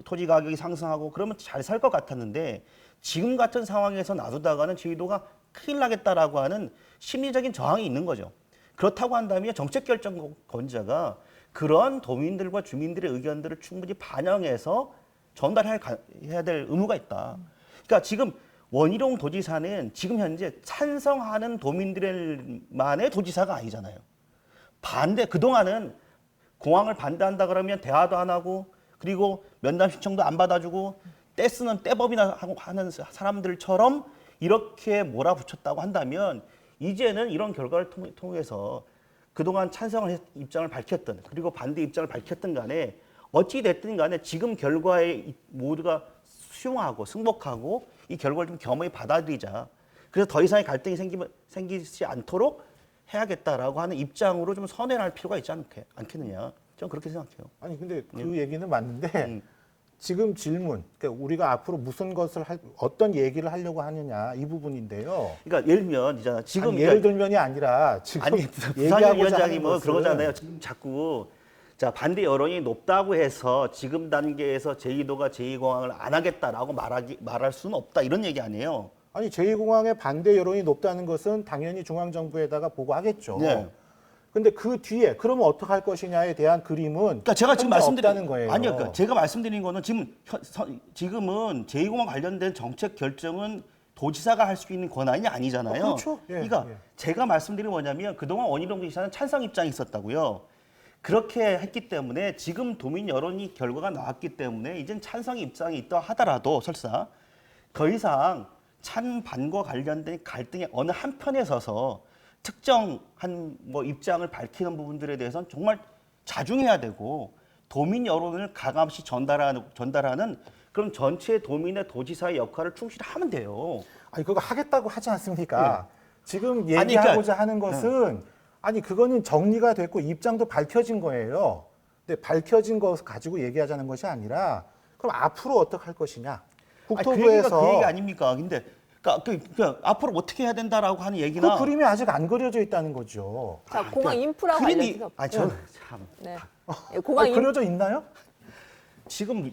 토지 가격이 상승하고 그러면 잘 살 것 같았는데 지금 같은 상황에서 놔두다가는 제주도가 큰일 나겠다라고 하는 심리적인 저항이 있는 거죠. 그렇다고 한다면 정책결정권자가 그런 도민들과 주민들의 의견들을 충분히 반영해서 전달해야 될 의무가 있다. 그러니까 지금 원희룡 도지사는 지금 현재 찬성하는 도민들만의 도지사가 아니잖아요. 그동안은 공항을 반대한다 그러면 대화도 안 하고 그리고 면담 신청도 안 받아주고 떼쓰는 떼법이나 하는 사람들처럼 이렇게 몰아붙였다고 한다면 이제는 이런 결과를 통해서 그동안 찬성을 입장을 밝혔던 그리고 반대 입장을 밝혔던 간에 어찌 됐든 간에 지금 결과에 모두가 수용하고 승복하고 이 결과를 좀 겸허히 받아들이자. 그래서 더 이상의 갈등이 생기지 않도록 해야겠다라고 하는 입장으로 좀 선회할 필요가 있지 않겠느냐. 저는 그렇게 생각해요. 아니 근데 그 얘기는 맞는데 지금 질문, 그러니까 우리가 앞으로 무슨 것을 어떤 얘기를 하려고 하느냐 이 부분인데요. 그러니까 예를 들면 있잖아. 지금 아니, 예를 들면이 아니라 지금 아니 부산일 얘기하고자 위원장이 하는 뭐 것은 그러잖아요. 지금 자꾸 자 반대 여론이 높다고 해서 지금 단계에서 제2도가 제2공항을 안 하겠다라고 말할 수는 없다 이런 얘기 아니에요. 아니 제2공항의 반대 여론이 높다는 것은 당연히 중앙정부에다가 보고하겠죠. 네. 근데 그 뒤에 그러면 어떻게 할 것이냐에 대한 그림은 그러니까 제가 지금 없다는 거예요. 아니요, 그러니까 제가 말씀드린 거는 지금은 제2공항 관련된 정책 결정은 도지사가 할 수 있는 권한이 아니잖아요. 그렇죠. 예, 그러니까 예. 제가 말씀드린 뭐냐면 그동안 원희룡 도지사는 찬성 입장이 있었다고요. 그렇게 했기 때문에 지금 도민 여론이 결과가 나왔기 때문에 이젠 찬성 입장이 있다 하더라도 설사 더 이상 찬반과 관련된 갈등의 어느 한편에 서서 특정한 뭐 입장을 밝히는 부분들에 대해서는 정말 자중해야 되고 도민 여론을 가감없이 전달하는 그런 전체 도민의 도지사의 역할을 충실히 하면 돼요. 아니 그거 하겠다고 하지 않습니까? 지금 아니, 얘기하고자 하는 것은 아니 그거는 정리가 됐고 입장도 밝혀진 거예요. 근데 밝혀진 거 가지고 얘기하자는 것이 아니라 그럼 앞으로 어떻게 할 것이냐? 국토부에서 그 얘기가 아닙니까? 근데 그러니까 앞으로 어떻게 해야 된다라고 하는 얘기나 그 그림이 아직 안 그려져 있다는 거죠. 자, 공항 인프라 관련해서 저는 참 네. 예, 공항 아니, 그려져 있나요? 지금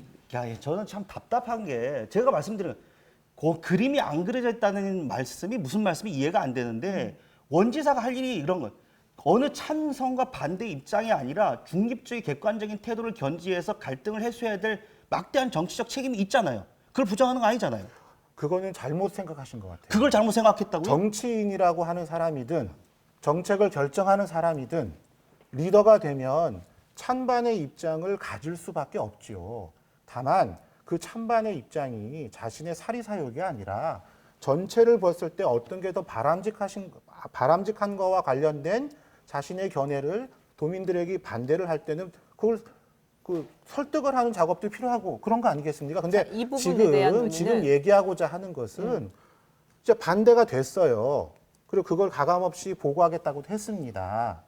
저는 참 답답한 게 제가 말씀드린 그 그림이 안 그려져 있다는 말씀이 무슨 말씀이 이해가 안 되는데 원지사가 할 일이 이런 거 어느 찬성과 반대 입장이 아니라 중립주의 객관적인 태도를 견지해서 갈등을 해소해야 될 막대한 정치적 책임이 있잖아요. 그걸 부정하는 거 아니잖아요. 그거는 잘못 생각하신 것 같아요. 그걸 잘못 생각했다고요? 정치인이라고 하는 사람이든 정책을 결정하는 사람이든 리더가 되면 찬반의 입장을 가질 수밖에 없지요. 다만 그 찬반의 입장이 자신의 사리사욕이 아니라 전체를 봤을 때 어떤 게 더 바람직한 거와 관련된 자신의 견해를 도민들에게 반대를 할 때는 그걸 설득을 하는 작업도 필요하고 그런 거 아니겠습니까? 근데 자, 이 부분에 대한 논의는 지금 얘기하고자 하는 것은 이제 반대가 됐어요. 그리고 그걸 가감없이 보고하겠다고 했습니다.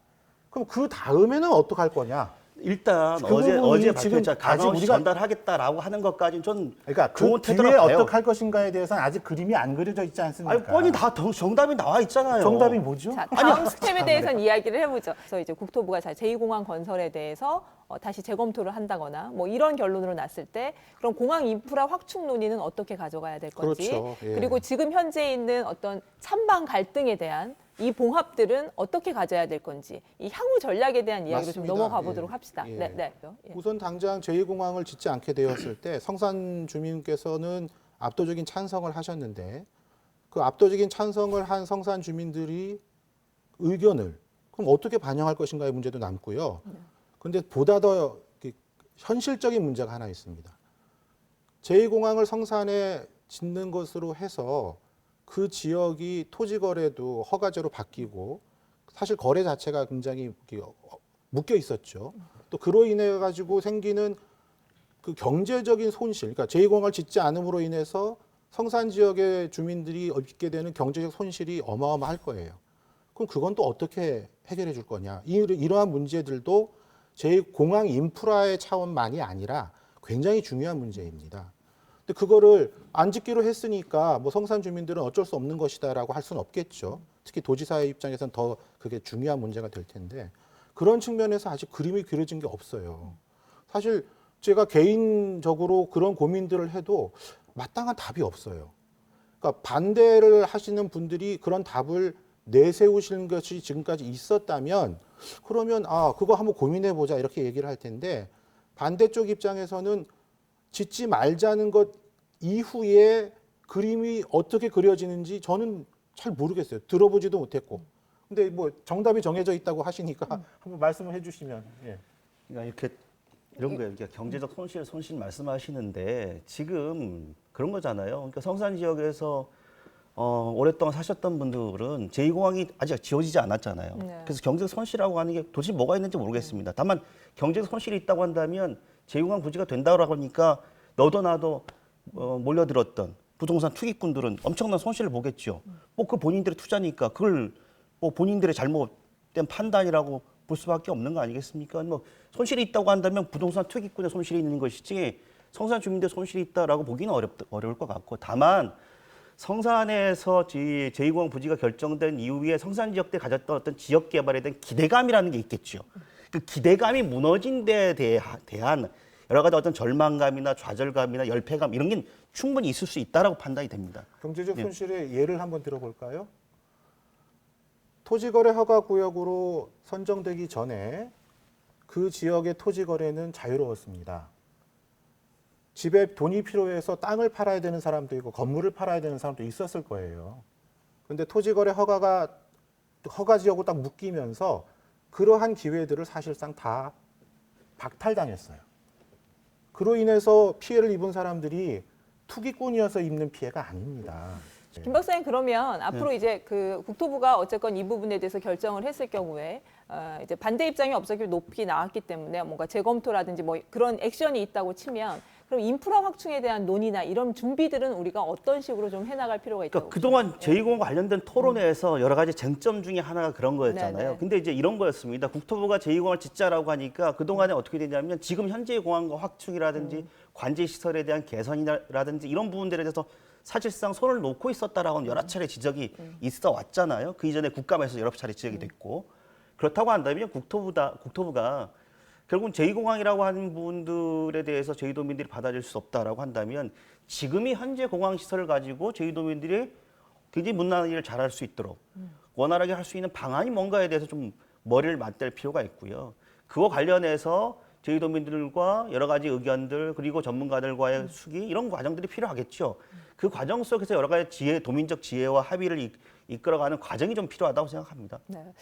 그럼 그 다음에는 어떻게 할 거냐? 일단 그 어제 부분이 발표했잖아요. 지금 가감없이 우리가- 전달하겠다라고 하는 것까지는 좀 그러니까 그 좋은 뒤에 태도라고 봐요. 어떻게 할 것인가에 대해서는 아직 그림이 안 그려져 있지 않습니까? 아니 뻔히 다 정답이 나와 있잖아요. 정답이 뭐죠? 자, 다음 스텝에 대해서는 이야기를 해보죠. 그래서 이제 국토부가 제2공항 건설에 대해서 다시 재검토를 한다거나 뭐 이런 결론으로 났을 때 그럼 공항 인프라 확충 논의는 어떻게 가져가야 될 건지 그렇죠. 예. 그리고 지금 현재 있는 어떤 찬반 갈등에 대한 이 봉합들은 어떻게 가져야 될 건지 이 향후 전략에 대한 이야기로 좀 맞습니다. 넘어가 보도록 예. 합시다. 예. 네. 예. 우선 당장 제2공항을 짓지 않게 되었을 때 성산 주민께서는 압도적인 찬성을 하셨는데 그 압도적인 찬성을 한 성산 주민들이 의견을 그럼 어떻게 반영할 것인가의 문제도 남고요. 그런데 보다 더 현실적인 문제가 하나 있습니다. 제2공항을 성산에 짓는 것으로 해서 그 지역이 토지 거래도 허가제로 바뀌고 사실 거래 자체가 굉장히 묶여 있었죠. 또 그로 인해 가지고 생기는 그 경제적인 손실, 그러니까 제2공항을 짓지 않음으로 인해서 성산 지역의 주민들이 입게 되는 경제적 손실이 어마어마할 거예요. 그럼 그건 또 어떻게 해결해 줄 거냐? 이러한 문제들도 제2공항 인프라의 차원만이 아니라 굉장히 중요한 문제입니다. 근데 그거를 안 짓기로 했으니까 뭐 성산 주민들은 어쩔 수 없는 것이다라고 할 수는 없겠죠. 특히 도지사의 입장에서는 더 그게 중요한 문제가 될 텐데 그런 측면에서 아직 그림이 그려진 게 없어요. 사실 제가 개인적으로 그런 고민들을 해도 마땅한 답이 없어요. 그러니까 반대를 하시는 분들이 그런 답을 내세우시는 것이 지금까지 있었다면 그러면 그거 한번 고민해 보자 이렇게 얘기를 할 텐데 반대쪽 입장에서는 짓지 말자는 것 이후에 그림이 어떻게 그려지는지 저는 잘 모르겠어요. 들어보지도 못했고. 근데 뭐 정답이 정해져 있다고 하시니까 한번 말씀을 해주시면. 예. 그러니까 이렇게 이런 거예요. 그러니까 경제적 손실 말씀하시는데 지금 그런 거잖아요. 그러니까 성산 지역에서 오랫동안 사셨던 분들은 제2공항이 아직 지어지지 않았잖아요. 네. 그래서 경제적 손실이라고 하는 게 도대체 뭐가 있는지 모르겠습니다. 다만 경제적 손실이 있다고 한다면 제2공항 부지가 된다고 하니까 너도 나도 몰려들었던 부동산 투기꾼들은 엄청난 손실을 보겠죠. 뭐 그 본인들의 투자니까 그걸 뭐 본인들의 잘못된 판단이라고 볼 수밖에 없는 거 아니겠습니까? 뭐 손실이 있다고 한다면 부동산 투기꾼의 손실이 있는 것이지 성산 주민들의 손실이 있다라고 보기는 어려울 것 같고 다만 성산에서 제2공항 부지가 결정된 이후에 성산 지역대 가졌던 어떤 지역 개발에 대한 기대감이라는 게 있겠죠. 그 기대감이 무너진 데에 대한 여러 가지 어떤 절망감이나 좌절감이나 열패감 이런 게 충분히 있을 수 있다라고 판단이 됩니다. 경제적 손실의 예를 한번 들어볼까요? 토지거래 허가구역으로 선정되기 전에 그 지역의 토지거래는 자유로웠습니다. 집에 돈이 필요해서 땅을 팔아야 되는 사람도 있고 건물을 팔아야 되는 사람도 있었을 거예요. 그런데 토지거래 허가 지역으로 딱 묶이면서 그러한 기회들을 사실상 다 박탈당했어요. 그로 인해서 피해를 입은 사람들이 투기꾼이어서 입는 피해가 아닙니다. 김 박사님 그러면 앞으로 이제 그 국토부가 어쨌건 이 부분에 대해서 결정을 했을 경우에 이제 반대 입장이 없었기로 높이 나왔기 때문에 뭔가 재검토라든지 뭐 그런 액션이 있다고 치면 그럼 인프라 확충에 대한 논의나 이런 준비들은 우리가 어떤 식으로 좀 해나갈 필요가 있다고? 그러니까 그동안 제2공항 관련된 토론회에서 여러 가지 쟁점 중에 하나가 그런 거였잖아요. 네네. 근데 이제 이런 거였습니다. 국토부가 제2공항을 짓자라고 하니까 그동안에 어떻게 되냐면 지금 현재의 공항과 확충이라든지 관제 시설에 대한 개선이라든지 이런 부분들에 대해서 사실상 손을 놓고 있었다라고는 여러 차례 지적이 있어 왔잖아요. 그 이전에 국감에서 여러 차례 지적이 됐고 그렇다고 한다면 국토부가 결국은 제2공항이라고 하는 부분들에 대해서 제주도민들이 받아들일 수 없다라고 한다면 지금이 현재 공항 시설을 가지고 제주도민들이 굉장히 문화의 일을 잘할 수 있도록 원활하게 할 수 있는 방안이 뭔가에 대해서 좀 머리를 맞댈 필요가 있고요. 그와 관련해서 제주도민들과 여러 가지 의견들 그리고 전문가들과의 수기 이런 과정들이 필요하겠죠. 그 과정 속에서 여러 가지 도민적 지혜와 합의를 이끌어가는 과정이 좀 필요하다고 생각합니다. 네.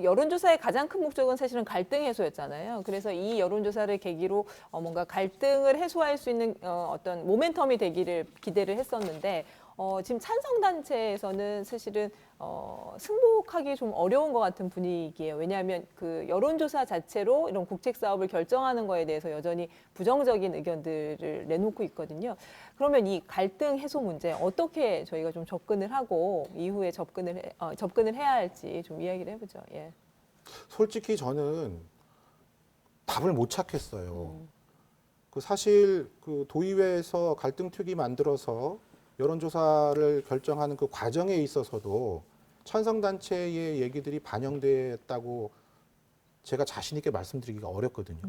여론조사의 가장 큰 목적은 사실은 갈등 해소였잖아요. 그래서 이 여론조사를 계기로 뭔가 갈등을 해소할 수 있는 어떤 모멘텀이 되기를 기대를 했었는데 지금 찬성단체에서는 사실은 승복하기 좀 어려운 것 같은 분위기예요. 왜냐하면 그 여론조사 자체로 이런 국책 사업을 결정하는 거에 대해서 여전히 부정적인 의견들을 내놓고 있거든요. 그러면 이 갈등 해소 문제 어떻게 저희가 좀 접근을 하고 이후에 접근을 해야 할지 좀 이야기를 해보죠. 예. 솔직히 저는 답을 못 찾겠어요. 그 사실 그 도의회에서 갈등특위 만들어서 여론조사를 결정하는 그 과정에 있어서도 찬성단체의 얘기들이 반영됐다고 제가 자신 있게 말씀드리기가 어렵거든요.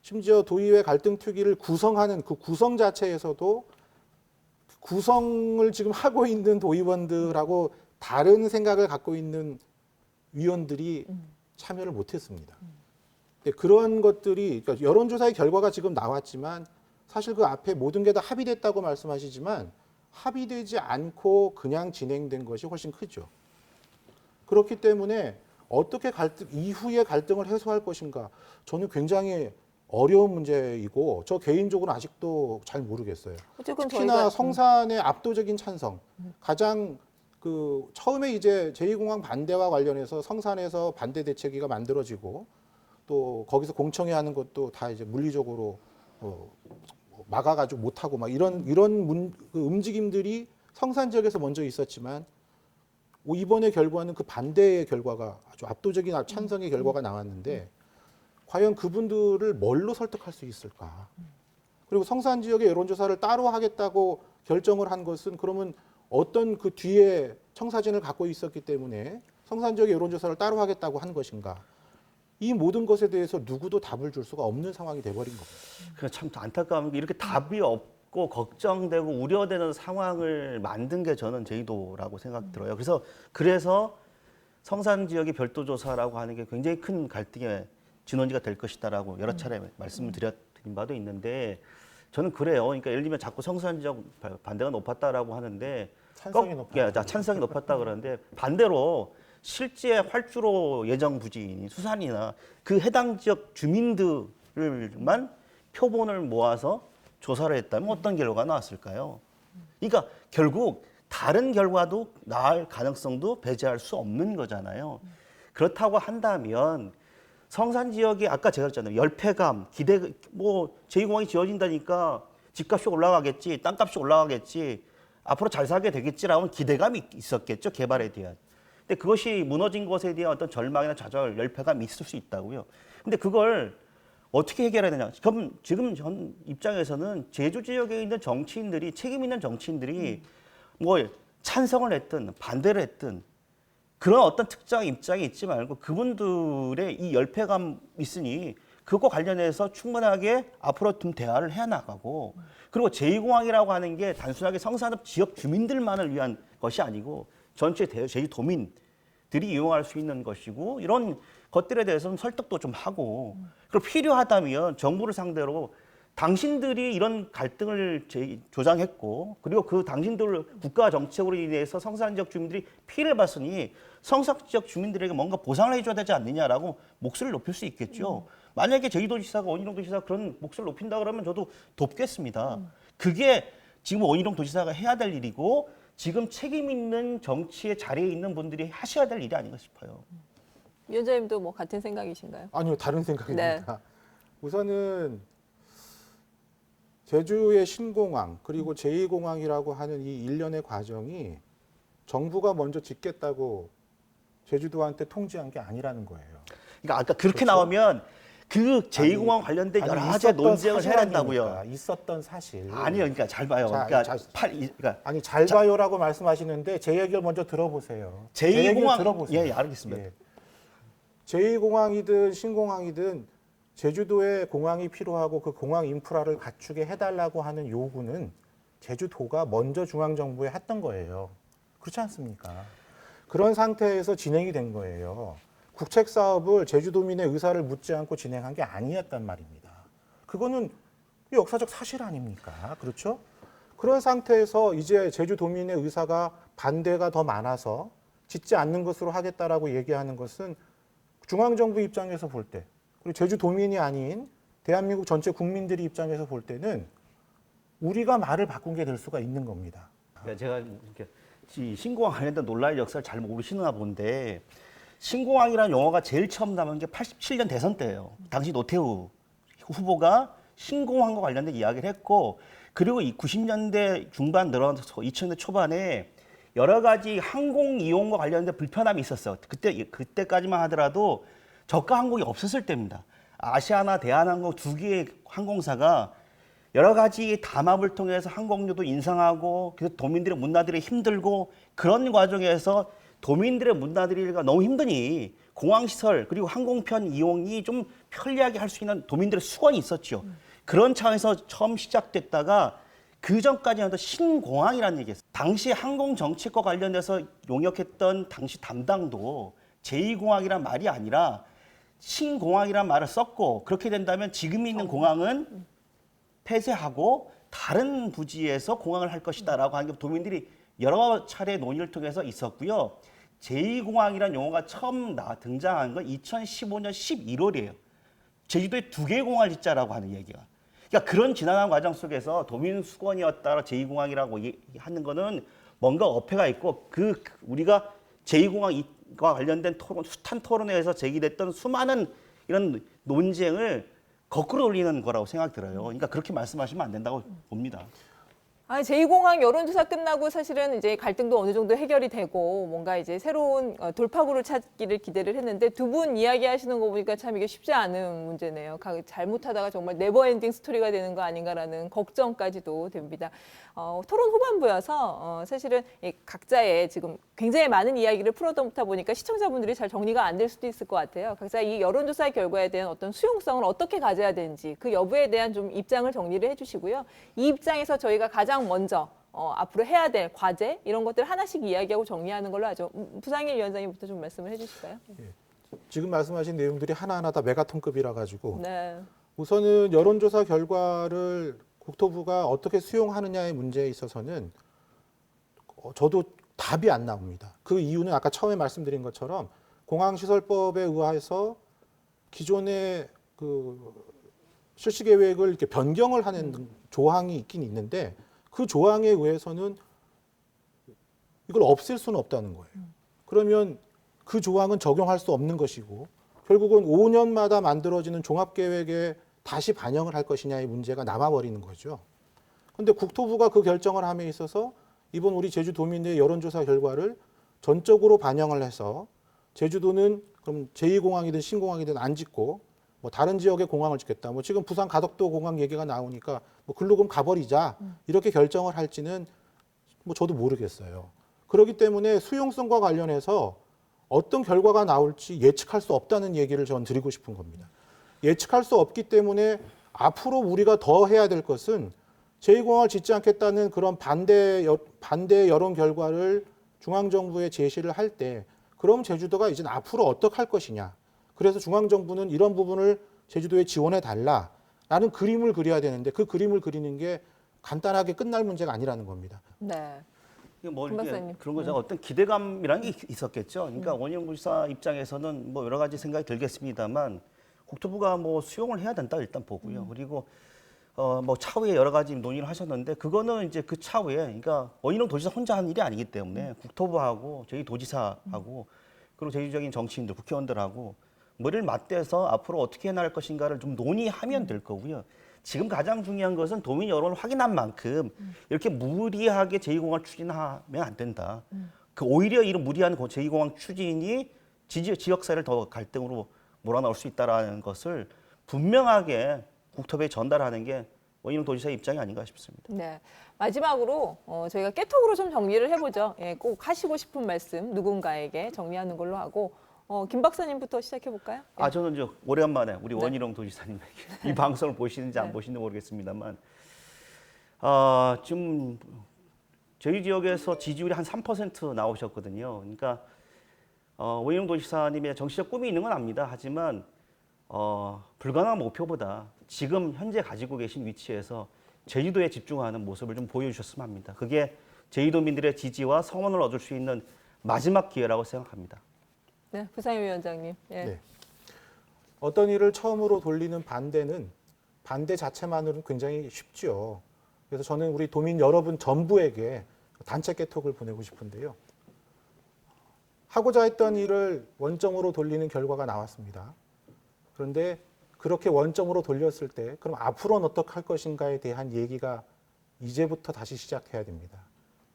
심지어 도의회 갈등특위를 구성하는 그 구성 자체에서도 구성을 지금 하고 있는 도의원들하고 다른 생각을 갖고 있는 위원들이 참여를 못했습니다. 그런 것들이 그러니까 여론조사의 결과가 지금 나왔지만 사실 그 앞에 모든 게 다 합의됐다고 말씀하시지만 합의되지 않고 그냥 진행된 것이 훨씬 크죠. 그렇기 때문에 어떻게 이후에 갈등을 해소할 것인가, 저는 굉장히 어려운 문제이고 저 개인적으로 아직도 잘 모르겠어요. 어쨌든 특히나 저희가 성산의 압도적인 찬성, 가장 처음에 이제 제2공항 반대와 관련해서 성산에서 반대 대책위가 만들어지고 또 거기서 공청회 하는 것도 다 이제 물리적으로 막아가지고 못하고 막 이런 그 움직임들이 성산 지역에서 먼저 있었지만 이번의 결과는 그 반대의 결과가 아주 압도적인 찬성의 결과가 나왔는데 과연 그분들을 뭘로 설득할 수 있을까? 그리고 성산 지역의 여론조사를 따로 하겠다고 결정을 한 것은 그러면 어떤 그 뒤에 청사진을 갖고 있었기 때문에 성산 지역의 여론조사를 따로 하겠다고 한 것인가? 이 모든 것에 대해서 누구도 답을 줄 수가 없는 상황이 돼버린 겁니다. 그참 안타까운 게 이렇게 답이 없고 걱정되고 우려되는 상황을 만든 게 저는 제주도라고 생각 들어요. 그래서 성산 지역의 별도 조사라고 하는 게 굉장히 큰 갈등의 진원지가 될 것이다라고 여러 차례 말씀을 드린 바도 있는데 저는 그래요. 그러니까 예를 들면 자꾸 성산 지역 반대가 높았다라고 하는데 찬성이 높았다 그러는데 반대로 실제 활주로 예정 부지인 수산이나 그 해당 지역 주민들만 표본을 모아서 조사를 했다면 어떤 결과가 나왔을까요? 그러니까 결국 다른 결과도 나올 가능성도 배제할 수 없는 거잖아요. 그렇다고 한다면 성산 지역이 아까 제가 그랬잖아요. 열패감, 기대, 제2공항이 지어진다니까 집값이 올라가겠지, 땅값이 올라가겠지, 앞으로 잘 살게 되겠지라는 기대감이 있었겠죠, 개발에 대한. 근데 그것이 무너진 것에 대한 어떤 절망이나 좌절, 열패감이 있을 수 있다고요. 근데 그걸 어떻게 해결해야 되냐. 그럼 지금 전 입장에서는 제주 지역에 있는 정치인들이, 책임 있는 정치인들이 찬성을 했든 반대를 했든 그런 어떤 특정 입장이 있지 말고 그분들의 이 열패감 있으니 그거 관련해서 충분하게 앞으로 좀 대화를 해나가고 그리고 제2공항이라고 하는 게 단순하게 성산읍 지역 주민들만을 위한 것이 아니고 전체 제주도민들이 이용할 수 있는 것이고 이런 것들에 대해서는 설득도 좀 하고 그리고 필요하다면 정부를 상대로 당신들이 이런 갈등을 조장했고 그리고 그 당신들 국가 정책으로 인해서 성산 지역 주민들이 피해를 봤으니 성산 지역 주민들에게 뭔가 보상을 해줘야 되지 않느냐라고 목소리를 높일 수 있겠죠. 만약에 제주도지사가 원희룡 도지사가 그런 목소리를 높인다 그러면 저도 돕겠습니다. 그게 지금 원희룡 도지사가 해야 될 일이고 지금 책임 있는 정치의 자리에 있는 분들이 하셔야 될 일이 아닌가 싶어요. 위원장님도 뭐 같은 생각이신가요? 아니요, 다른 생각입니다. 우선은 제주의 신공항 그리고 제2공항이라고 하는 이 일련의 과정이 정부가 먼저 짓겠다고 제주도한테 통지한 게 아니라는 거예요. 그러니까 아까 그렇게 그렇죠? 나오면 그 제2공항 관련된 여러 가지 논쟁을 해야 된다고요. 있었던 사실. 아니요, 그러니까 잘 봐요. 아니 잘 봐요라고 말씀하시는데 제 얘기를 먼저 들어보세요. 제 얘기를 제2공항 들어보세요. 예, 알겠습니다. 예. 제2공항이든 신공항이든 제주도에 공항이 필요하고 그 공항 인프라를 갖추게 해달라고 하는 요구는 제주도가 먼저 중앙정부에 했던 거예요. 그렇지 않습니까? 그런 상태에서 진행이 된 거예요. 국책 사업을 제주도민의 의사를 묻지 않고 진행한 게 아니었단 말입니다. 그거는 역사적 사실 아닙니까? 그렇죠? 그런 상태에서 이제 제주도민의 의사가 반대가 더 많아서 짓지 않는 것으로 하겠다라고 얘기하는 것은 중앙정부 입장에서 볼 때, 그리고 제주도민이 아닌 대한민국 전체 국민들이 입장에서 볼 때는 우리가 말을 바꾼 게 될 수가 있는 겁니다. 그러니까 제가 이렇게 신공항 관련된 논란의 역사를 잘 모르시나 본데 신공항이라는 용어가 제일 처음 나온 게 87년 대선 때예요. 당시 노태우 후보가 신공항과 관련된 이야기를 했고 그리고 이 90년대 중반 들어서 2000년대 초반에 여러 가지 항공 이용과 관련된 불편함이 있었어요. 그때까지만 하더라도 저가 항공이 없었을 때입니다. 아시아나 대한항공 두 개의 항공사가 여러 가지 담합을 통해서 항공료도 인상하고 그래서 도민들의 문화들이 힘들고 그런 과정에서 도민들의 문화들이가 너무 힘드니 공항시설 그리고 항공편 이용이 좀 편리하게 할 수 있는 도민들의 수건이 있었죠. 그런 차원에서 처음 시작됐다가 그 전까지는 신공항이라는 얘기였어요. 당시 항공정책과 관련해서 용역했던 당시 담당도 제2공항이란 말이 아니라 신공항이란 말을 썼고 그렇게 된다면 지금 있는 공항은 폐쇄하고 다른 부지에서 공항을 할 것이다라고 하는 게 도민들이 여러 차례 논의를 통해서 있었고요. 제2공항이라는 용어가 처음 등장한 건 2015년 11월이에요. 제주도에 2개의 공항을 짓자라고 하는 얘기가. 그러니까 그런 지난한 과정 속에서 도민 수건이었다 제2공항이라고 하는 거는 뭔가 어폐가 있고 우리가 제2공항과 관련된 숱한 토론회에서 제기됐던 수많은 이런 논쟁을 거꾸로 돌리는 거라고 생각 들어요. 그러니까 그렇게 말씀하시면 안 된다고 봅니다. 아니, 제2공항 여론조사 끝나고 사실은 이제 갈등도 어느 정도 해결이 되고 뭔가 이제 새로운 돌파구를 찾기를 기대를 했는데 두 분 이야기하시는 거 보니까 참 이게 쉽지 않은 문제네요. 잘못하다가 정말 네버엔딩 스토리가 되는 거 아닌가라는 걱정까지도 됩니다. 토론 후반부여서 사실은 각자의 지금 굉장히 많은 이야기를 풀어놓다 보니까 시청자분들이 잘 정리가 안 될 수도 있을 것 같아요. 각자 이 여론조사 결과에 대한 어떤 수용성을 어떻게 가져야 되는지 그 여부에 대한 좀 입장을 정리를 해주시고요. 이 입장에서 저희가 가장 먼저 앞으로 해야 될 과제 이런 것들 하나씩 이야기하고 정리하는 걸로 하죠. 부상일 위원장님부터 좀 말씀을 해주실까요? 지금 말씀하신 내용들이 하나하나 다 메가톤급이라 가지고 네. 우선은 여론조사 결과를 국토부가 어떻게 수용하느냐의 문제에 있어서는 저도 답이 안 나옵니다. 그 이유는 아까 처음에 말씀드린 것처럼 공항시설법에 의해서 기존의 그 실시 계획을 이렇게 변경을 하는 조항이 있긴 있는데 그 조항에 의해서는 이걸 없앨 수는 없다는 거예요. 그러면 그 조항은 적용할 수 없는 것이고 결국은 5년마다 만들어지는 종합계획에 다시 반영을 할 것이냐의 문제가 남아버리는 거죠. 그런데 국토부가 그 결정을 함에 있어서 이번 우리 제주도민의 여론조사 결과를 전적으로 반영을 해서 제주도는 그럼 제2공항이든 신공항이든 안 짓고 뭐 다른 지역에 공항을 짓겠다. 뭐 지금 부산 가덕도 공항 얘기가 나오니까 뭐 글로 그럼 가버리자 이렇게 결정을 할지는 뭐 저도 모르겠어요. 그렇기 때문에 수용성과 관련해서 어떤 결과가 나올지 예측할 수 없다는 얘기를 저는 드리고 싶은 겁니다. 예측할 수 없기 때문에 앞으로 우리가 더 해야 될 것은 제2공항을 짓지 않겠다는 그런 반대 여론 결과를 중앙정부에 제시를 할 때 그럼 제주도가 이제 앞으로 어떻게 할 것이냐. 그래서 중앙정부는 이런 부분을 제주도에 지원해 달라라는 그림을 그려야 되는데 그 그림을 그리는 게 간단하게 끝날 문제가 아니라는 겁니다. 네. 뭐 김 박사님. 그런 거죠. 어떤 기대감이라는 게 있었겠죠. 그러니까 원희룡 부지사 입장에서는 뭐 여러 가지 생각이 들겠습니다만 국토부가 뭐 수용을 해야 된다 일단 보고요. 그리고 뭐 차후에 여러 가지 논의를 하셨는데 그거는 이제 그 차후에 그러니까 원희룡 도지사 혼자 한 일이 아니기 때문에 국토부하고 저희 도지사하고 그리고 제주적인 정치인들, 국회의원들하고 머리를 맞대서 앞으로 어떻게 해나갈 것인가를 좀 논의하면 될 거고요. 지금 가장 중요한 것은 도민 여론을 확인한 만큼 이렇게 무리하게 제2공항을 추진하면 안 된다. 오히려 이런 무리한 제2공항 추진이 지역사회를 더 갈등으로 몰아넣을 수 있다는 것을 분명하게 국토부에 전달하는 게 원희룡 도지사의 입장이 아닌가 싶습니다. 네. 마지막으로 저희가 깨톡으로 좀 정리를 해보죠. 예, 꼭 하시고 싶은 말씀 누군가에게 정리하는 걸로 하고 김 박사님부터 시작해 볼까요? 예. 저는 이제 오랜만에 우리 원희룡 도지사님에게 이 방송을 보시는지 안 네. 보시는지 모르겠습니다만 지금 저희 지역에서 지지율이 한 3% 나오셨거든요. 그러니까 원희룡 도지사님의 정치적 꿈이 있는 건 압니다. 하지만 불가능한 목표보다 지금 현재 가지고 계신 위치에서 제주도에 집중하는 모습을 좀 보여주셨으면 합니다. 그게 제주도민들의 지지와 성원을 얻을 수 있는 마지막 기회라고 생각합니다. 네, 부상일 위원장님. 예. 네. 어떤 일을 처음으로 돌리는 반대는 반대 자체만으로는 굉장히 쉽죠. 그래서 저는 우리 도민 여러분 전부에게 단체 깨톡을 보내고 싶은데요. 하고자 했던 일을 원점으로 돌리는 결과가 나왔습니다. 그런데 그렇게 원점으로 돌렸을 때 그럼 앞으로는 어떻게 할 것인가에 대한 얘기가 이제부터 다시 시작해야 됩니다.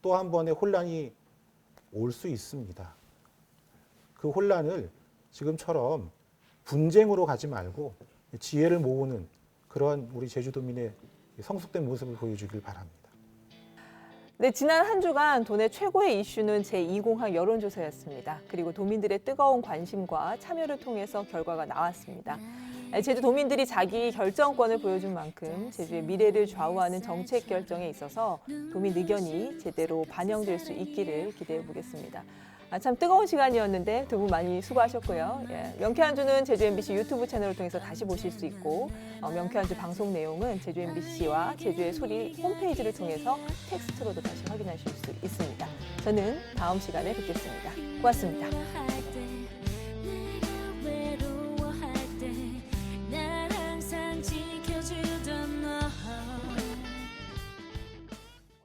또 한 번의 혼란이 올 수 있습니다. 그 혼란을 지금처럼 분쟁으로 가지 말고 지혜를 모으는 그런 우리 제주도민의 성숙된 모습을 보여주길 바랍니다. 네, 지난 한 주간 도내 최고의 이슈는 제2공항 여론조사였습니다. 그리고 도민들의 뜨거운 관심과 참여를 통해서 결과가 나왔습니다. 제주 도민들이 자기 결정권을 보여준 만큼 제주의 미래를 좌우하는 정책 결정에 있어서 도민 의견이 제대로 반영될 수 있기를 기대해 보겠습니다. 참 뜨거운 시간이었는데 두 분 많이 수고하셨고요. 예, 명쾌 한 주는 제주 MBC 유튜브 채널을 통해서 다시 보실 수 있고 명쾌 한 주 방송 내용은 제주 MBC와 제주의 소리 홈페이지를 통해서 텍스트로도 다시 확인하실 수 있습니다. 저는 다음 시간에 뵙겠습니다. 고맙습니다.